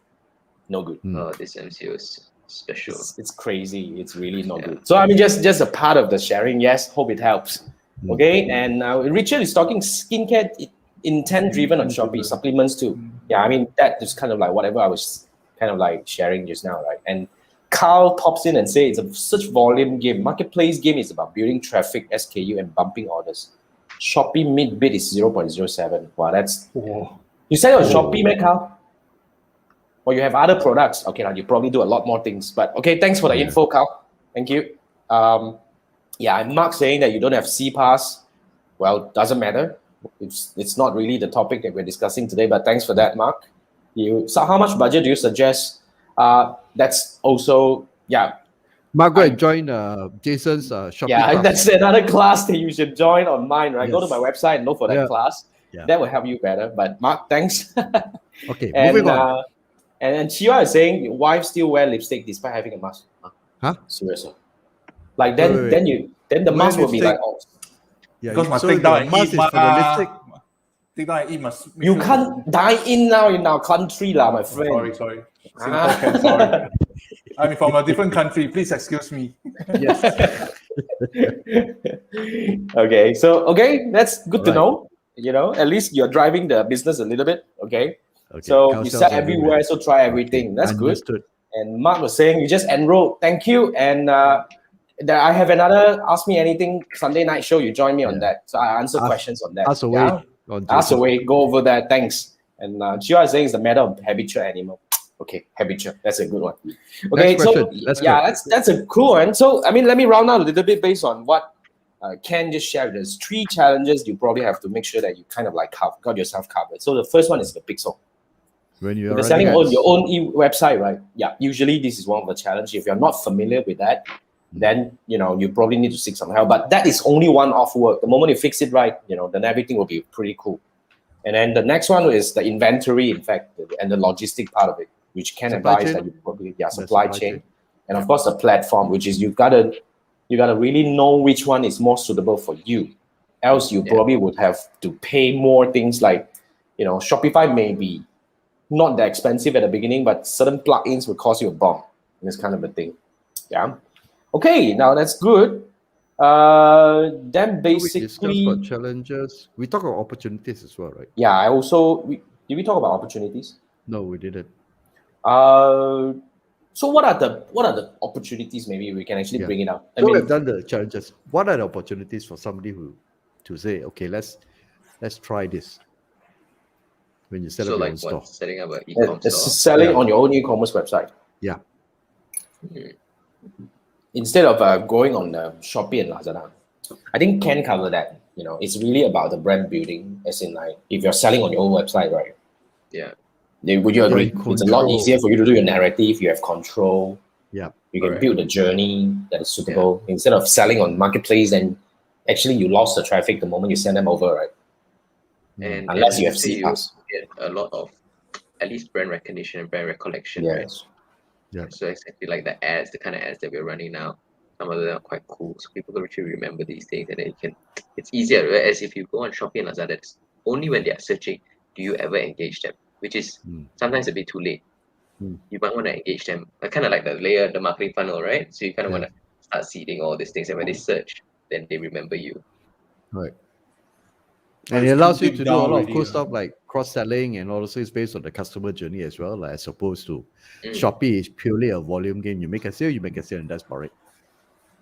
no good. Oh, this MCO is special. It's crazy. It's really not good. So I mean, just a part of the sharing. Yes, hope it helps. Okay, and Richard is talking skincare intent-driven on Shopee, supplements too. Yeah, I mean, that is kind of like whatever I was kind of like sharing just now, right? And Carl pops in and says it's a such volume game. Marketplace game is about building traffic, SKU, and bumping orders. Shopee mid bid is 0.07. Wow, that's... You sell on Shopee, man, Carl? Or you have other products? Okay, now you probably do a lot more things. But okay, thanks for the info, Carl. Thank you. Yeah, and Mark saying that you don't have CPass. Well, doesn't matter. It's not really the topic that we're discussing today, but thanks for that, Mark. So how much budget do you suggest? That's also, Mark, go and join Jason's Shopee class. That's another class that you should join on mine, right? Yes. Go to my website and look for that class. Yeah. That will help you better. But Mark, thanks. Okay, moving on. And Chiwa is saying your wife still wear lipstick despite having a mask. Huh? Seriously. Like then the Wear mask will be lipstick. like, oh, Yeah, Because must so take down the and mask eat is for the lipstick. Take down and eat must. You can't dine in now in our country, lah, my friend. Sorry. Singapore can, sorry. I'm from a different country. Please excuse me. Yes. Okay, that's good to Alright. know. You know, at least you're driving the business a little bit. Okay. Okay. So Cow you cells sell everywhere, so try everything. Okay, That's good. understood. And Mark was saying you just enrolled. Thank you. And I have another Ask Me Anything Sunday night show. You join me on that. So I answer questions on that. Ask away. Yeah? On Ask Jason. away. Go over that. Thanks. And Chia is saying it's the matter of habitual animal. Okay, habitual. That's a good one. Okay, Next so question. Let's go. yeah, that's a cool one. So I mean, let me round out a little bit based on what Ken just shared. There's 3 challenges you probably have to make sure that you kind of like got yourself covered. So the first one is the pixel. When you're If you're selling running on your own website, right? Yeah, usually this is one of the challenges. If you're not familiar with that, then you probably need to seek some help. But that is only one off work. The moment you fix it right, then everything will be pretty cool. And then the next one is the inventory, in fact, and the logistic part of it, which can Supply advise chain. that you probably supply supply chain. chain. And of course the platform, which is you gotta really know which one is more suitable for you. Else you probably would have to pay more things like, Shopify may be not that expensive at the beginning, but certain plugins will cost you a bomb. This kind of a thing. Yeah. Okay, now that's good. Then We discussed basically, about challenges. We talk about opportunities as well, right? yeah, did we talk about opportunities? No, we didn't. So what are the opportunities? Maybe we can actually bring it up. So we've done the challenges. What are the opportunities for somebody to say, okay, let's try this when you set up your own store? Setting up an e-com store. Selling on your own e-commerce website. Yeah. Instead of going on Shopee and Lazada. I think Ken covered that. It's really about the brand building, as in like if you're selling on your own website, right? Yeah. Would you agree? It's a lot control. easier for you to do your narrative. You have control. Yeah. You can build a journey that is suitable instead of selling on marketplace. And actually, you lost the traffic the moment you send them over, right? And unless you have say CPAS. get a lot of at least brand recognition and brand recollection, right? Yes. Yeah. So exactly like the ads, the kind of ads that we're running now, some of them are quite cool. So people can actually remember these things, and then it's easier. Whereas if you go on Shopee and Lazada, it's only when they are searching do you ever engage them, which is sometimes a bit too late. You might want to engage them, kind of like the marketing funnel, right? So you kind of want to start seeding all these things, and when they search, then they remember you. Right. And it allows you to do a lot of cool stuff like cross-selling, and also it's based on the customer journey as well, like, as opposed to Shopee is purely a volume game. You make a sale, and that's about it.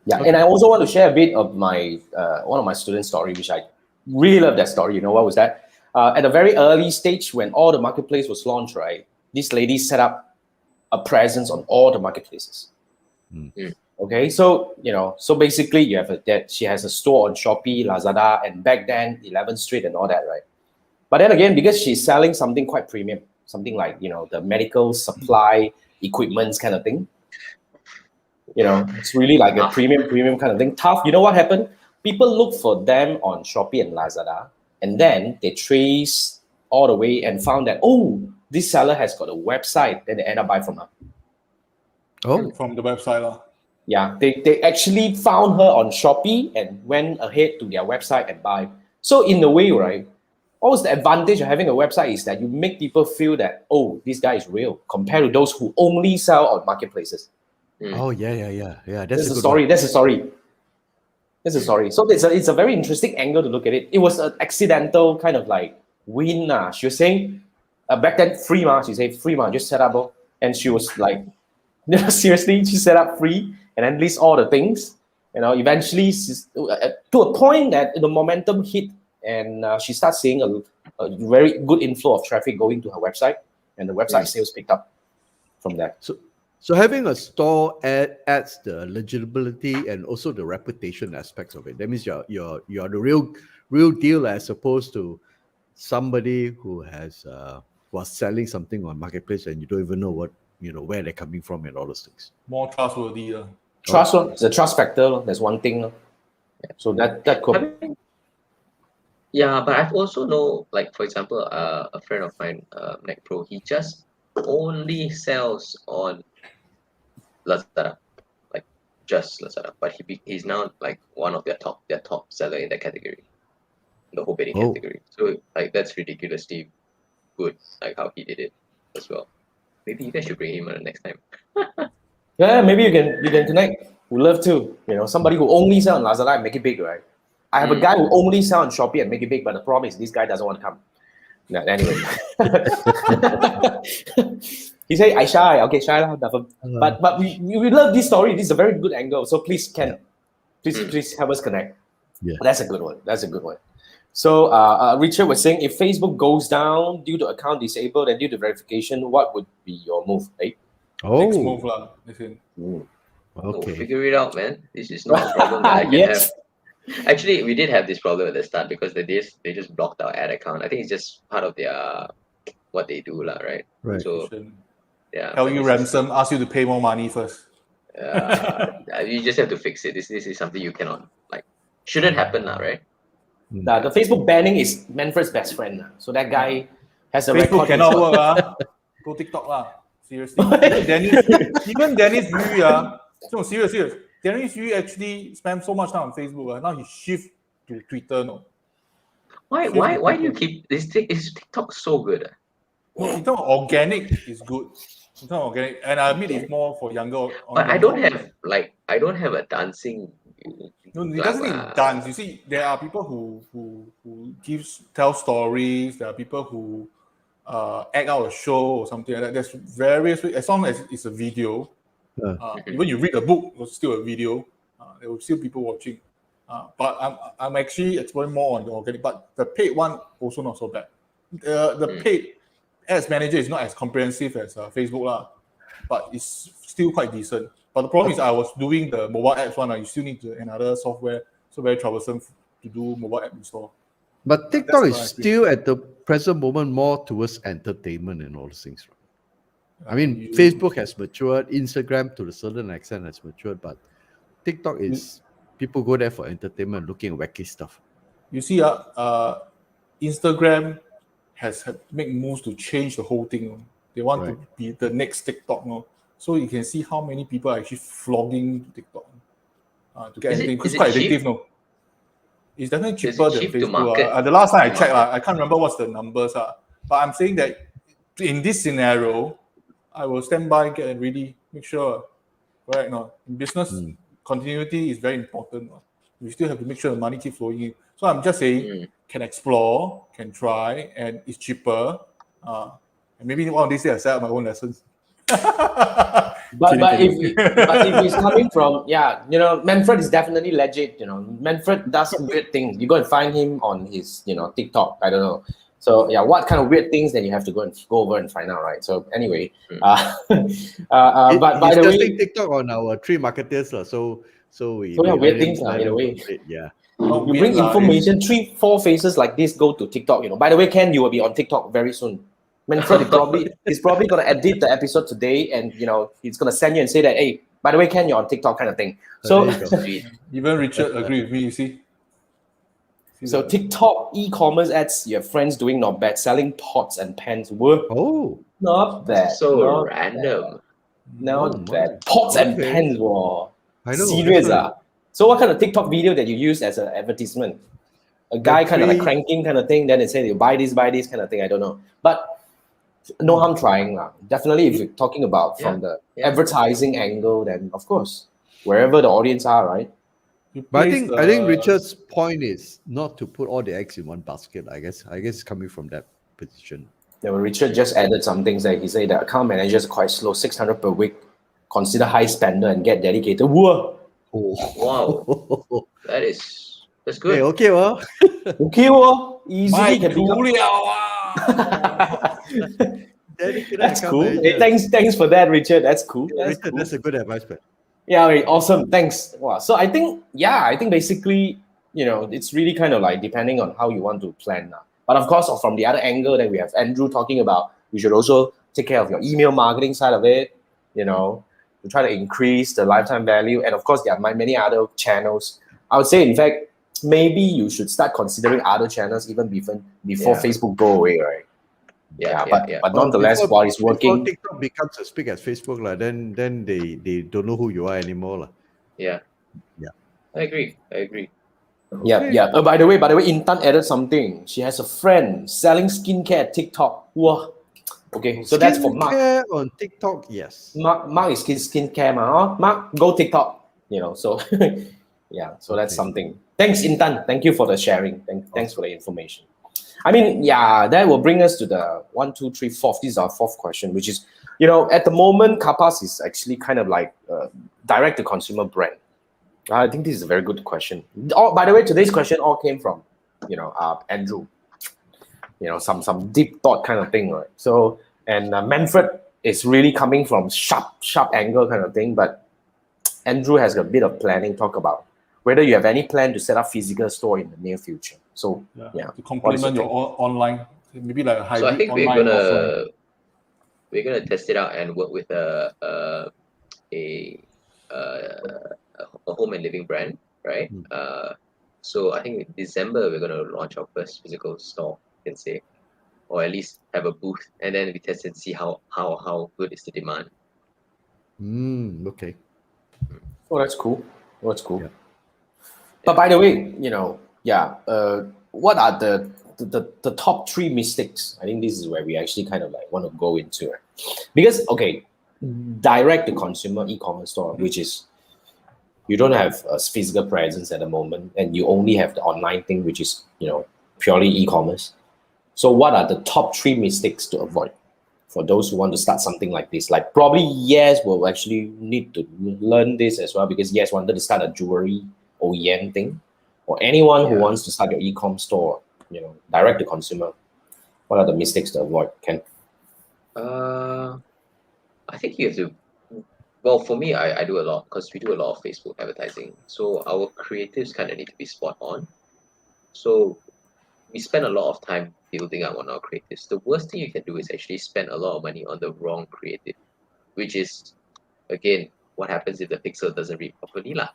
Yeah, and I also want to share a bit of my one of my student story, which I really love that story. You know what was that? At a very early stage when all the marketplace was launched, right? This lady set up a presence on all the marketplaces. Okay, so so basically you have she has a store on Shopee, Lazada, and back then 11th Street and all that, right? But then again, because she's selling something quite premium, something like the medical supply equipments kind of thing. It's really like a premium kind of thing. Tough. You know what happened? People look for them on Shopee and Lazada, and then they trace all the way and found that, this seller has got a website. Then they end up buying from her. Oh, from the website. Yeah, they actually found her on Shopee and went ahead to their website and buy. So in a way, right, what was the advantage of having a website is that you make people feel that, this guy is real, compared to those who only sell on marketplaces. Oh, yeah. That's the story. That's the story. So it's a very interesting angle to look at it. It was an accidental kind of like win. She was saying, back then, free ma. She said, free ma, just set up. And she was like, seriously, she set up free and then list all the things. Eventually, to a point that the momentum hit and she starts seeing a very good inflow of traffic going to her website, and the website sales picked up from that. So having a store adds the legitimacy and also the reputation aspects of it. That means you're the real deal, as opposed to somebody who was selling something on marketplace and you don't even know what where they're coming from and all those things. More trustworthy. Trust, it's a trust factor. That's one thing. So that could. Yeah, but I've also know, like, for example, a friend of mine, Neck Pro, he just only sells on Lazada, like just Lazada, but he's now like one of their top seller in that category. the whole bedding Oh. category. So like that's ridiculously good, like how he did it as well. Maybe you guys should bring him on the next time. Yeah, maybe you can connect. We love to. Somebody who only sell on Lazada and make it big, right? I have a guy who only sell on Shopee and make it big, but the problem is this guy doesn't want to come. No, anyway. He said, I shy. Okay, shy lah. But we love this story. This is a very good angle. So please, Ken, please help us connect. Yeah. That's a good one. That's a good one. So Richard was saying, if Facebook goes down due to account disabled and due to verification, what would be your move, right? Next move lah. Listen. Okay. Figure it out, man. This is not a problem that I can Yes. have. Actually, we did have this problem at the start because they just blocked our ad account. I think it's just part of their what they do, lah, right? Right. So yeah. Tell you ransom, ask you to pay more money first. You just have to fix it. This is something you cannot shouldn't happen now, right? The Facebook banning is Manfred's best friend. So that guy has a Facebook record. cannot work ah. Go TikTok lah. Seriously. Even Dennis Yu no, serious. Dennis Yu actually spent so much time on Facebook. Now he shift to Twitter. No. Why do you keep is TikTok so good? In terms of organic is good. In terms of organic, and I admit it's more for younger. But I don't have a dancing. No, it doesn't need dance. You see, there are people who tell stories. There are people who act out a show or something like that. There's various ways, as long as it's a video. Even you read a book, it's still a video. There will still people watching. But I'm actually exploring more on the organic. But the paid one also not so bad. The paid ads manager is not as comprehensive as Facebook lah, but it's still quite decent. But the problem is I was doing the mobile apps one. You still need another software, so very troublesome to do mobile app install. But TikTok is still at the present moment more towards entertainment and all those things. Right? I mean, Facebook has matured, Instagram to a certain extent has matured, but TikTok is people go there for entertainment, looking at wacky stuff. You see, Instagram has made moves to change the whole thing. They want to be the next TikTok. No? So you can see how many people are actually flogging TikTok to get anything. It's quite addictive, no? It's definitely cheaper than Facebook. The last time I checked, I can't remember what's the numbers. But I'm saying that in this scenario, I will stand by and really make sure. Right now, in business, continuity is very important. We still have to make sure the money keeps flowing in. So I'm just saying, can explore, can try, and it's cheaper. And maybe one of these days I set up my own lessons. But if it's coming from Manfred is definitely legit. Manfred does weird things. You go and find him on his TikTok. I don't know. So what kind of weird things then you have to go over and find out, right? So anyway, but by the way, TikTok on our three marketers, so we weird things in a way. Yeah. You bring information, 3-4 faces like this go to TikTok. By the way, Ken, you will be on TikTok very soon. Manfred is probably going to edit the episode today, and he's going to send you and say that, hey, by the way, Ken, you're on TikTok, kind of thing. So even Richard agreed with me. You see. So TikTok e-commerce ads, your friends doing not bad, selling pots and pans. Not bad. So random. Not bad. Pots and pans. I know. Serious. So what kind of TikTok video that you use as an advertisement? A guy kind of like cranking kind of thing, then they say you buy this kind of thing. I don't know. But no harm trying. Definitely if you're talking about from the advertising angle, then of course, wherever the audience are, right? But I think Richard's point is not to put all the eggs in one basket. I guess it's coming from that position. Yeah, well, Richard just added some things that he said that account managers are quite slow, 600 per week. Consider high spender and get dedicated. Whoa. Wow. That's good. Hey, okay, well. Okay, well. Easily can be. That's cool. Hey, thanks for that, Richard. That's cool. That's a good advice, man. Yeah, right, awesome. Thanks. Wow. So I think basically, it's really kind of like depending on how you want to plan now. But of course, from the other angle, then we have Andrew talking about you should also take care of your email marketing side of it, to try to increase the lifetime value. And of course, there are many other channels. I would say, in fact, maybe you should start considering other channels even before Facebook go away, right? But nonetheless, while it's working, before TikTok becomes as big as Facebook, then they don't know who you are anymore. Yeah. I agree. Yeah, yeah. By the way, Intan added something. She has a friend selling skincare at TikTok. Wow. Okay, so that's for Mark. Skincare on TikTok, yes. Mark is skincare, ma. Mark, go TikTok. So yeah, so that's something. Thanks, Intan. Thank you for the sharing. Thanks for the information. I mean, yeah, that will bring us to the 1, 2, 3, 4. This is our fourth question, which is, at the moment, Kapas is actually kind of like a direct-to-consumer brand. I think this is a very good question. Oh, by the way, today's question all came from, Andrew. Some deep thought kind of thing, right? So, and Manfred is really coming from sharp angle kind of thing, but Andrew has a bit of planning, talk about whether you have any plan to set up physical store in the near future. So, yeah. To complement your online, maybe like a hybrid So I think online offline. we're gonna test it out and work with a home and living brand, right? So I think in December we're gonna launch our first physical store, you can say, or at least have a booth, and then we test and see how good is the demand. Okay. Oh, that's cool. That's cool. Yeah. But by the way, what are the top 3 mistakes? I think this is where we actually kind of like want to go into it. Because, okay, direct to consumer e-commerce store, which is you don't have a physical presence at the moment, and you only have the online thing, which is, purely e-commerce. So what are the top 3 mistakes to avoid for those who want to start something like this? Like probably Yes will actually need to learn this as well, because Yes wanted to start a jewelry OEM thing, or anyone who wants to start your e-com store, direct to consumer. What are the mistakes to avoid, Ken? I think you have to. Well, for me, I do a lot because we do a lot of Facebook advertising. So our creatives kind of need to be spot on. So we spend a lot of time building up on our creatives. The worst thing you can do is actually spend a lot of money on the wrong creative, which is, again, what happens if the pixel doesn't read properly lah?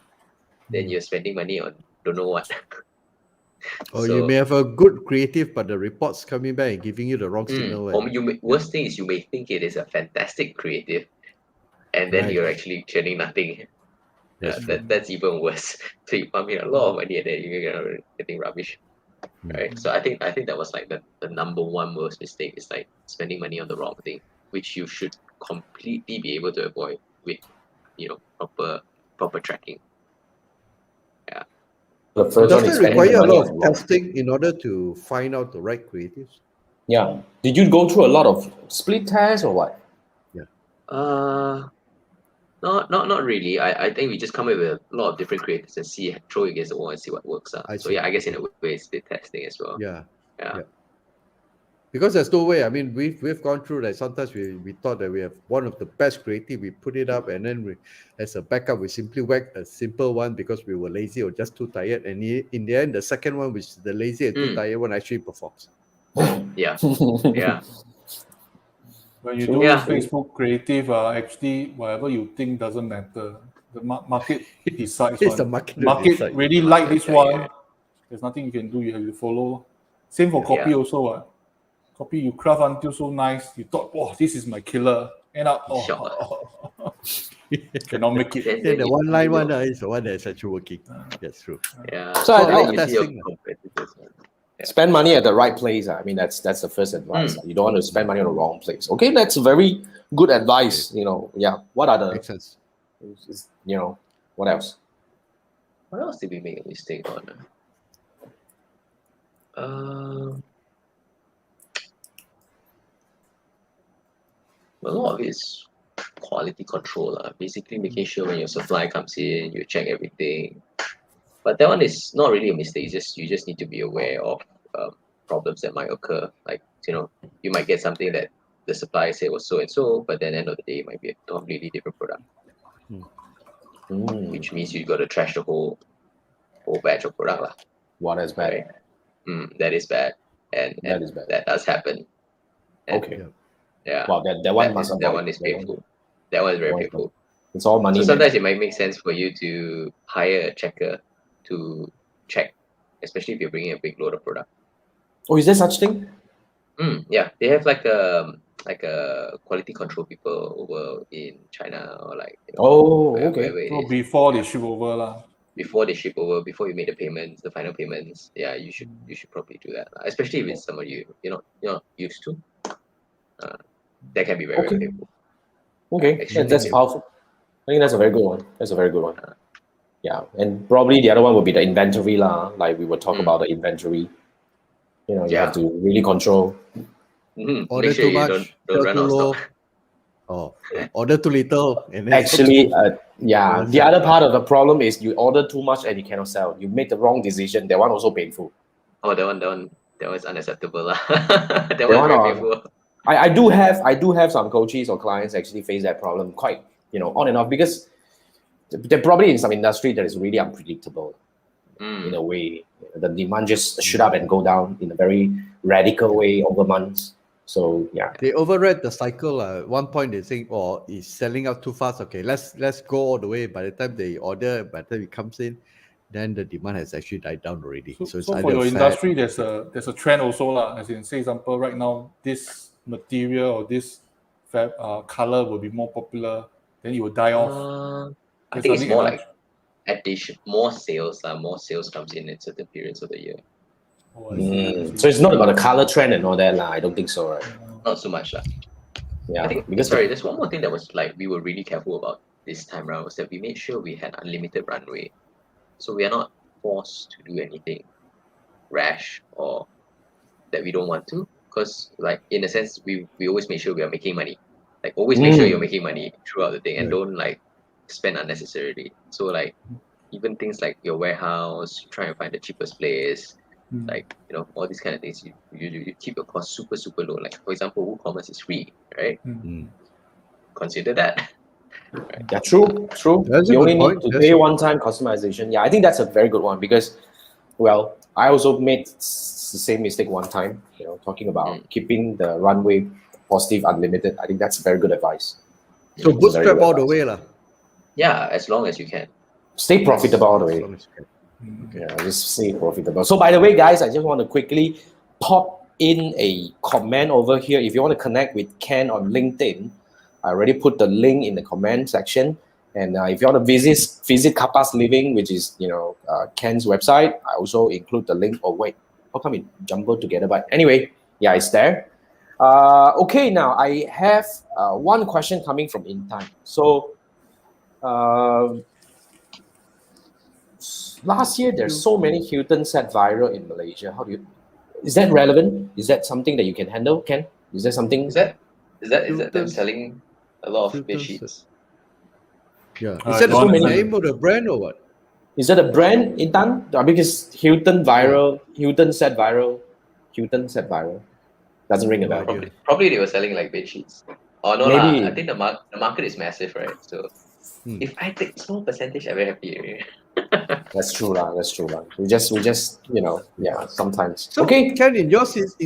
Then you're spending money on don't know what. Or you may have a good creative, but the reports coming back and giving you the wrong signal. Or worst thing is you may think it is a fantastic creative, and then you're actually churning nothing. That's even worse. So you pump in a lot of money and then you're getting rubbish. Right. So I think that was like the number one worst mistake is like spending money on the wrong thing, which you should completely be able to avoid with proper tracking. Yeah. The first Does one is it require a spending lot money of testing in order to find out the right creatives? Yeah. Did you go through a lot of split tests or what? Not really. I think we just come up with a lot of different creatives and throw it against the wall and see what works. So yeah, I guess in a way it's split testing as well. Yeah. Yeah. Because there's no way. I mean, we've gone through that. Sometimes we thought that we have one of the best creative. We put it up, and then we, as a backup, we simply whack a simple one because we were lazy or just too tired. And in the end, the second one, which is the lazy and too tired one, actually performs. Yeah. Yeah. When you do Facebook creative, actually, whatever you think doesn't matter. The market decides. It's the market really like this one. There's nothing you can do. You have to follow. Same for copy also. Copy you craft until so nice. You thought, oh, this is my killer. End up, cannot make it. Then the one line one is the one that's actually working. That's true. Yeah. So I think testing. Spend money at the right place. I mean, that's the first advice. You don't want to spend money on the wrong place. Okay, that's very good advice. What are the? Makes sense. What else? What else did we make a mistake on? A lot of it is quality control. Basically making sure when your supply comes in, you check everything. But that one is not really a mistake. You just need to be aware of problems that might occur. Like, you might get something that the supplier said was so and so, but then at the end of the day, it might be a completely different product. Which means you got to trash the whole batch of product. What is bad? Right? That is bad. And that is bad. That does happen. And okay. Yeah. Well, that one is painful. That one is very painful. It's all money. So sometimes it might make sense for you to hire a checker to check, especially if you're bringing a big load of product. Oh, is there such thing? Yeah, they have like a quality control people over in China or like. Okay. So before they ship over lah. before they ship over, before you make the payments, the final payments, yeah, you should probably do that. Especially if it's someone you're not used to. That can be very, Okay. very painful. Okay, Extremely that's painful. powerful. I think that's a very good one. That's a very good one. Yeah, and probably the other one would be the inventory lah. Like we will talk about the inventory. You know, you have to really control. Order Make sure too you much, don't sell run too out of low. stock. Order too little, and then Actually, yeah, What's the that? other part of the problem is you order too much and you cannot sell. You make the wrong decision. That one also painful. Oh, that one is unacceptable lah. That one is one very are- painful. I do have some coaches or clients actually face that problem quite, on and off, because they're probably in some industry that is really unpredictable in a way. The demand just shoot up and go down in a very radical way over months. So yeah. they overread the cycle. At one point they think, oh, it's selling out too fast. Okay, let's go all the way. By the time they order, by the time it comes in, then the demand has actually died down already. So it's So either for your fad- industry, there's a trend also lah. As in, say example, right now this material or this color will be more popular, then it will die off. I There's think it's something more another- like more sales comes in certain periods of the year. Oh, I see. So it's not about the color trend and all that lah. I don't think so, right? Not so much lah. Yeah, I think because there's one more thing that was like we were really careful about this time around, was that we made sure we had unlimited runway. So we are not forced to do anything rash or that we don't want to. Because like in a sense we always make sure we are making money. Like always make sure you're making money throughout the thing and don't like spend unnecessarily. So like even things like your warehouse, try and find the cheapest place, like all these kind of things, you keep your cost super, super low. Like for example, WooCommerce is free, right? Consider that. Yeah, true. That's a You good only need point. to That's pay a- one-time customization. Yeah, I think that's a very good one because, well, I also made the same mistake one time. Talking about keeping the runway positive, unlimited. I think that's very good advice. So It's a very bootstrap good all the advice. way lah. Yeah, as long as you can. Stay profitable all the way. Yeah, just stay profitable. So by the way, guys, I just want to quickly pop in a comment over here. If you want to connect with Ken on LinkedIn, I already put the link in the comment section. And if you want to visit Kapas Living, which is Ken's website, I also include the link. Oh wait, how come it jumbled together? But anyway, yeah, it's there. Okay, now I have one question coming from Intan. So last year there's so many Hilton set viral in Malaysia. Is that relevant? Is that something that you can handle, Ken? Is that something? Is that them Hilton's- selling a lot of bed Hilton's- sheets? Yeah. I Is that don't the understand. name of the brand or what? Is that a brand, Intan? Because Hilton set viral. Doesn't ring a bell. idea. Probably they were selling like bed sheets. Oh no Maybe. lah. I think the market is massive, right? So if I take small percentage, I'm very happy. That's true lah. We just sometimes. So Okay. Ken, in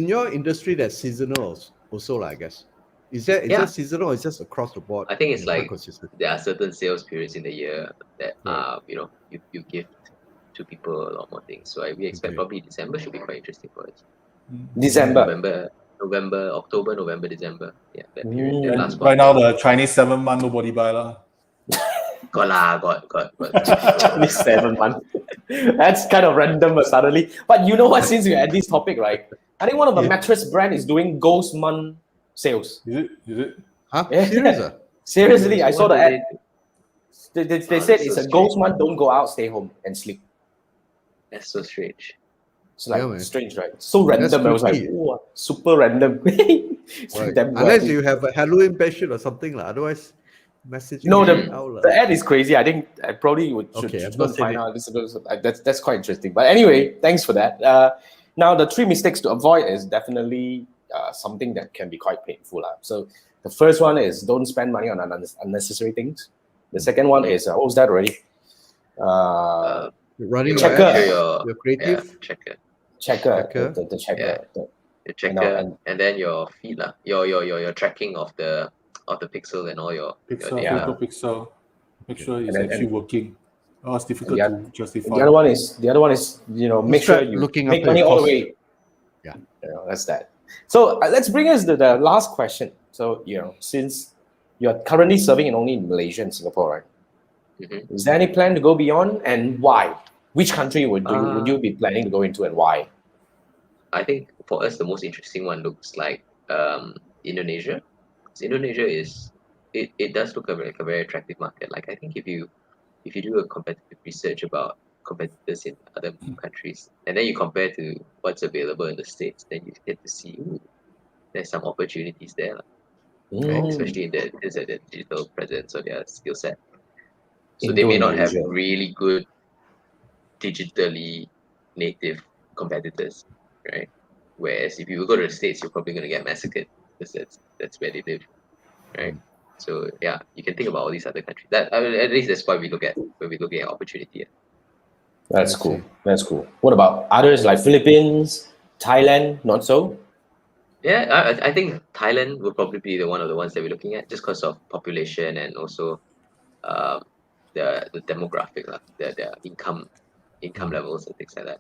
your industry, that's seasonal also lah, I guess. Is that seasonal or is just across the board? I think it's quite like consistent. there are certain sales periods in the year that you give to people a lot more things. So we expect probably December should be quite interesting for us. December. November, October, November, December. Yeah, that period. That last Right now the Chinese 7 month nobody buy lah. got. Chinese 7 month. That's kind of random suddenly. But you know what? Since we're at this topic, right? I think one of the mattress brand is doing Ghost Month sales. Is it? Huh? Yeah. Serious? Ah? Seriously, I saw the What ad. do They said that's it's so a Ghost Month. Don't go out, stay home and sleep. That's so strange. It's like Yeah, man. strange, right? So random. I was like, creepy. "Whoa, super random." It's Right. damn Unless wacky. you have a Halloween passion or something lah. Otherwise, messaging No, out lah. the ad is crazy. I think I probably should Okay, I've go not and seen find it. out. That's quite interesting. But anyway, thanks for that. Now the 3 mistakes to avoid is definitely something that can be quite painful. So the first one is don't spend money on unnecessary things. The second one is what was that already? Running Checker. your ads, Your- your creative. Checker. Checker. The checker. Yeah. The- Your checker and- and then your feed lah. Your tracking of the pixel and all your Pixel, data. photo pixel. Make sure it's And- actually working. Oh, it's difficult Yeah. to justify. The other one is make sure Start you looking make after money your all the costs. way. Yeah. That's that. So let's bring us to the last question. So since you're currently serving in only in Malaysia and Singapore, right? Is there any plan to go beyond, and why? Which country would you be planning to go into, and why? I think for us the most interesting one looks like Indonesia. 'Cause Indonesia it does look like a very attractive market. Like I think if you do a competitive research about competitors in other countries, and then you compare to what's available in the States, then you get to see there's some opportunities there, right? Especially in the digital presence or their skill set. So they may not have Indonesia. really good digitally native competitors, right? Whereas if you go to the States, you're probably going to get massacred because that's where they live, right? So yeah, you can think about all these other countries. That at least that's why we look at when we look at opportunity. That's cool. That's cool. What about others like Philippines, Thailand? Not so. Yeah, I think Thailand will probably be one of the ones that we're looking at just because of population and also the demographic, their income levels and things like that.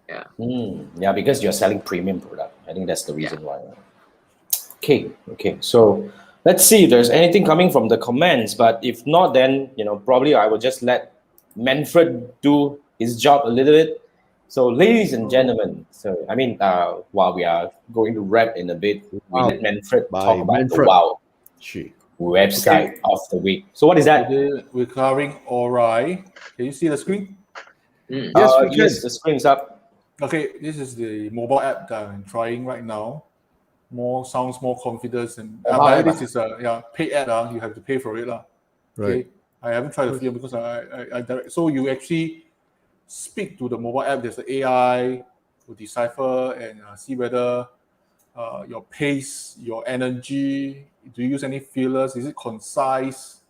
Yeah. Yeah, because you're selling premium product. I think that's the reason why. Okay. So let's see if there's anything coming from the comments. But if not, then probably I will just let Manfred do his job a little bit. So, ladies and gentlemen, while we are going to wrap in a bit, we let Manfred talk about the Wow website of the week. So, what is that? Today we're covering Alright. Can you see the screen? Yes, we can. Yes, the screen's up. Okay, this is the mobile app that I'm trying right now. Sounds more confidence, and this is a paid ad. You have to pay for it, okay? Right. I haven't tried the free because I direct. So you actually speak to the mobile app. There's an AI to decipher and see whether your pace, your energy. Do you use any fillers? Is it concise?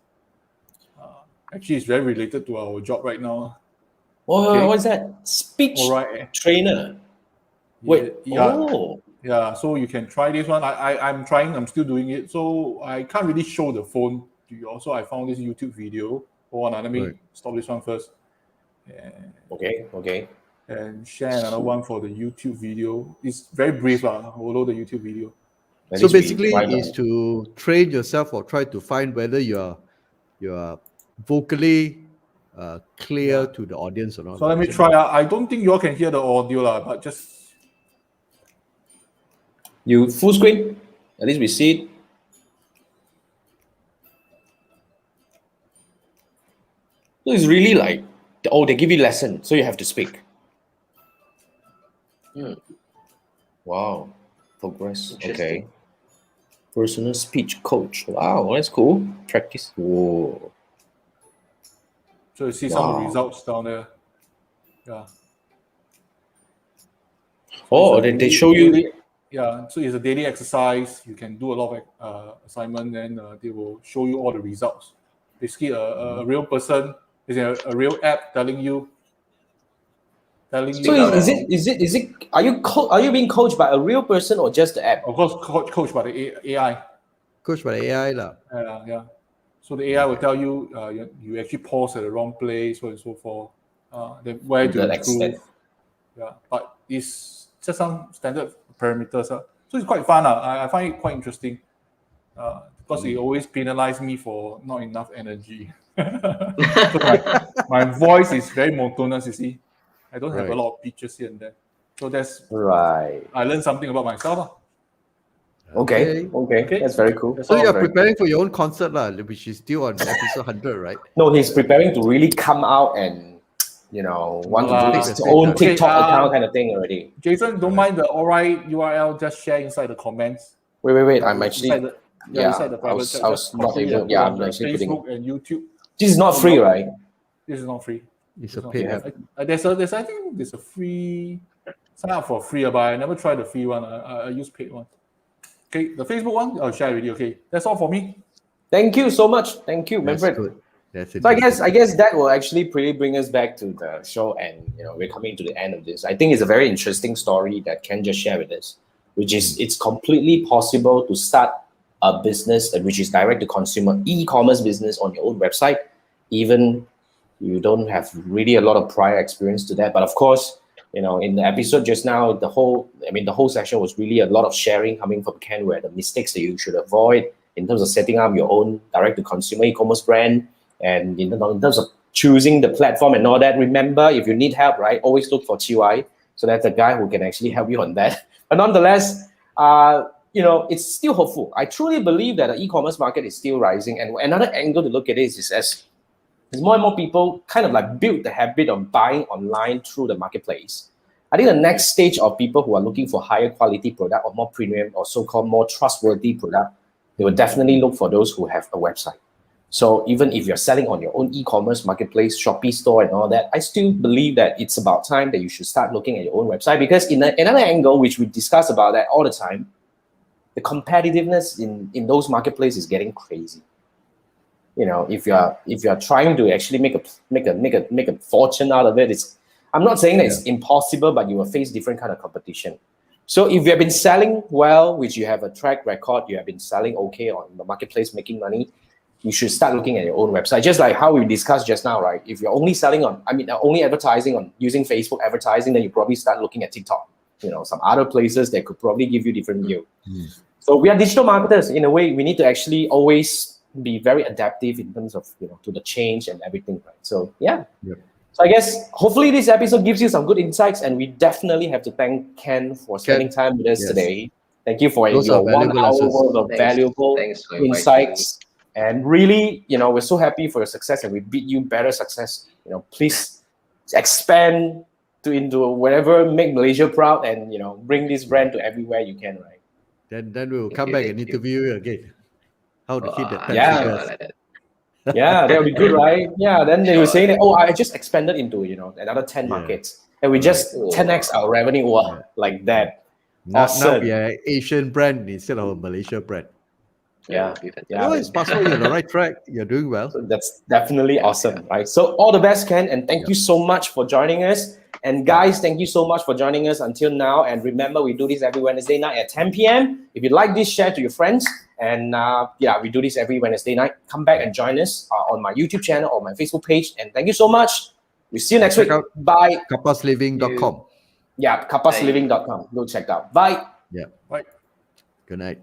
Actually, it's very related to our job right now. What's that? Speech trainer. Wait. Yeah, so you can try this one. I'm trying. I'm still doing it. So I can't really show the phone to you. Also, I found this YouTube video. Hold on, let me stop this one first. Okay. And share another one for the YouTube video. It's very brief, although the YouTube video. So basically, is to train yourself or try to find whether you're vocally clear to the audience or not. So let me try. I don't think you all can hear the audio, but just you full screen. At least we see it. So it's really like they give you lesson, so you have to speak. Wow, progress. Okay. Personal speech coach. Wow, that's cool. Practice. Whoa. So you see some results down there. Yeah. So they show you. Yeah, so it's a daily exercise. You can do a lot of assignment, and they will show you all the results. Basically, a real person is a real app telling you. So is it? Are you being coached by a real person or just the app? Of course, coached by the AI. Coached by the AI, lah. Yeah. So the AI will tell you you actually pause at the wrong place, so and so forth. Then where to improve. Yeah, but it's just some standard parameters. So it's quite fun. I find it quite interesting because it always penalizes me for not enough energy. my voice is very monotonous, you see. I don't have a lot of pitches here and there. So that's right. I learned something about myself. Okay. That's very cool. So you're preparing for your own concert, which is still on episode 100, right? No, he's preparing to really come out and want to do his own TikTok account kind of thing already. Jason, don't mind the Alright URL. Just share inside the comments. Wait. I'm actually inside the private chat. I was not able. Yeah, I'm actually Facebook and YouTube. This is not free, right? This is not free. It's a paid app. I think there's a free sign up for free, but I never tried the free one. I use paid one. Okay, the Facebook one I'll share with you. Okay, that's all for me. Thank you so much. Thank you, Manfred. That's it. So I guess that will actually pretty bring us back to the show, and we're coming to the end of this. I think it's a very interesting story that Ken just shared with us, which is it's completely possible to start a business which is direct to consumer e-commerce business on your own website, even you don't have really a lot of prior experience to that. But of course, in the episode just now, the whole session was really a lot of sharing coming from Ken, where the mistakes that you should avoid in terms of setting up your own direct to consumer e-commerce brand, And in terms of choosing the platform and all that, remember, if you need help, right, always look for Chiwai. So that's a guy who can actually help you on that. But nonetheless, it's still hopeful. I truly believe that the e-commerce market is still rising. And another angle to look at it is as more and more people kind of like build the habit of buying online through the marketplace. I think the next stage of people who are looking for higher quality product or more premium or so-called more trustworthy product, they will definitely look for those who have a website. So even if you're selling on your own e-commerce marketplace, Shopee store and all that, I still believe that it's about time that you should start looking at your own website, because in another angle, which we discuss about that all the time, the competitiveness in those marketplaces is getting crazy. If you're trying to actually make a fortune out of it, I'm not saying that it's impossible, but you will face different kind of competition. So if you have been selling well, which you have a track record, you have been selling okay on the marketplace, making money, you should start looking at your own website. Just like how we discussed just now, right? If you're only only advertising on using Facebook advertising, then you probably start looking at TikTok, some other places that could probably give you different view. So we are digital marketers. In a way, we need to actually always be very adaptive in terms of, to the change and everything, right? So So I guess hopefully this episode gives you some good insights, and we definitely have to thank Ken for spending time with us today. Thank you for your 1 hour worth of valuable insights. And really, we're so happy for your success, and we bid you better success. Please expand into wherever, make Malaysia proud, and bring this brand to everywhere you can, right? Then we will come back and interview you again. How to hit the 10 figures. Yeah, that would be good, right? Yeah, then they were saying that, I just expanded into, another 10 markets. And we just 10x our revenue like that. Now we are an Asian brand instead of a Malaysia brand. Yeah. It's possible. You're on the right track. You're doing well. So that's definitely awesome, right? So all the best, Ken, and thank you so much for joining us. And guys, thank you so much for joining us until now. And remember, we do this every Wednesday night at 10 p.m. If you like this, share to your friends. And we do this every Wednesday night. Come back and join us on my YouTube channel or my Facebook page. And thank you so much. We'll see you next week. Bye. Kapasliving.com. Yeah, kapasliving.com. Go check out. Bye. Yeah. Bye. Good night.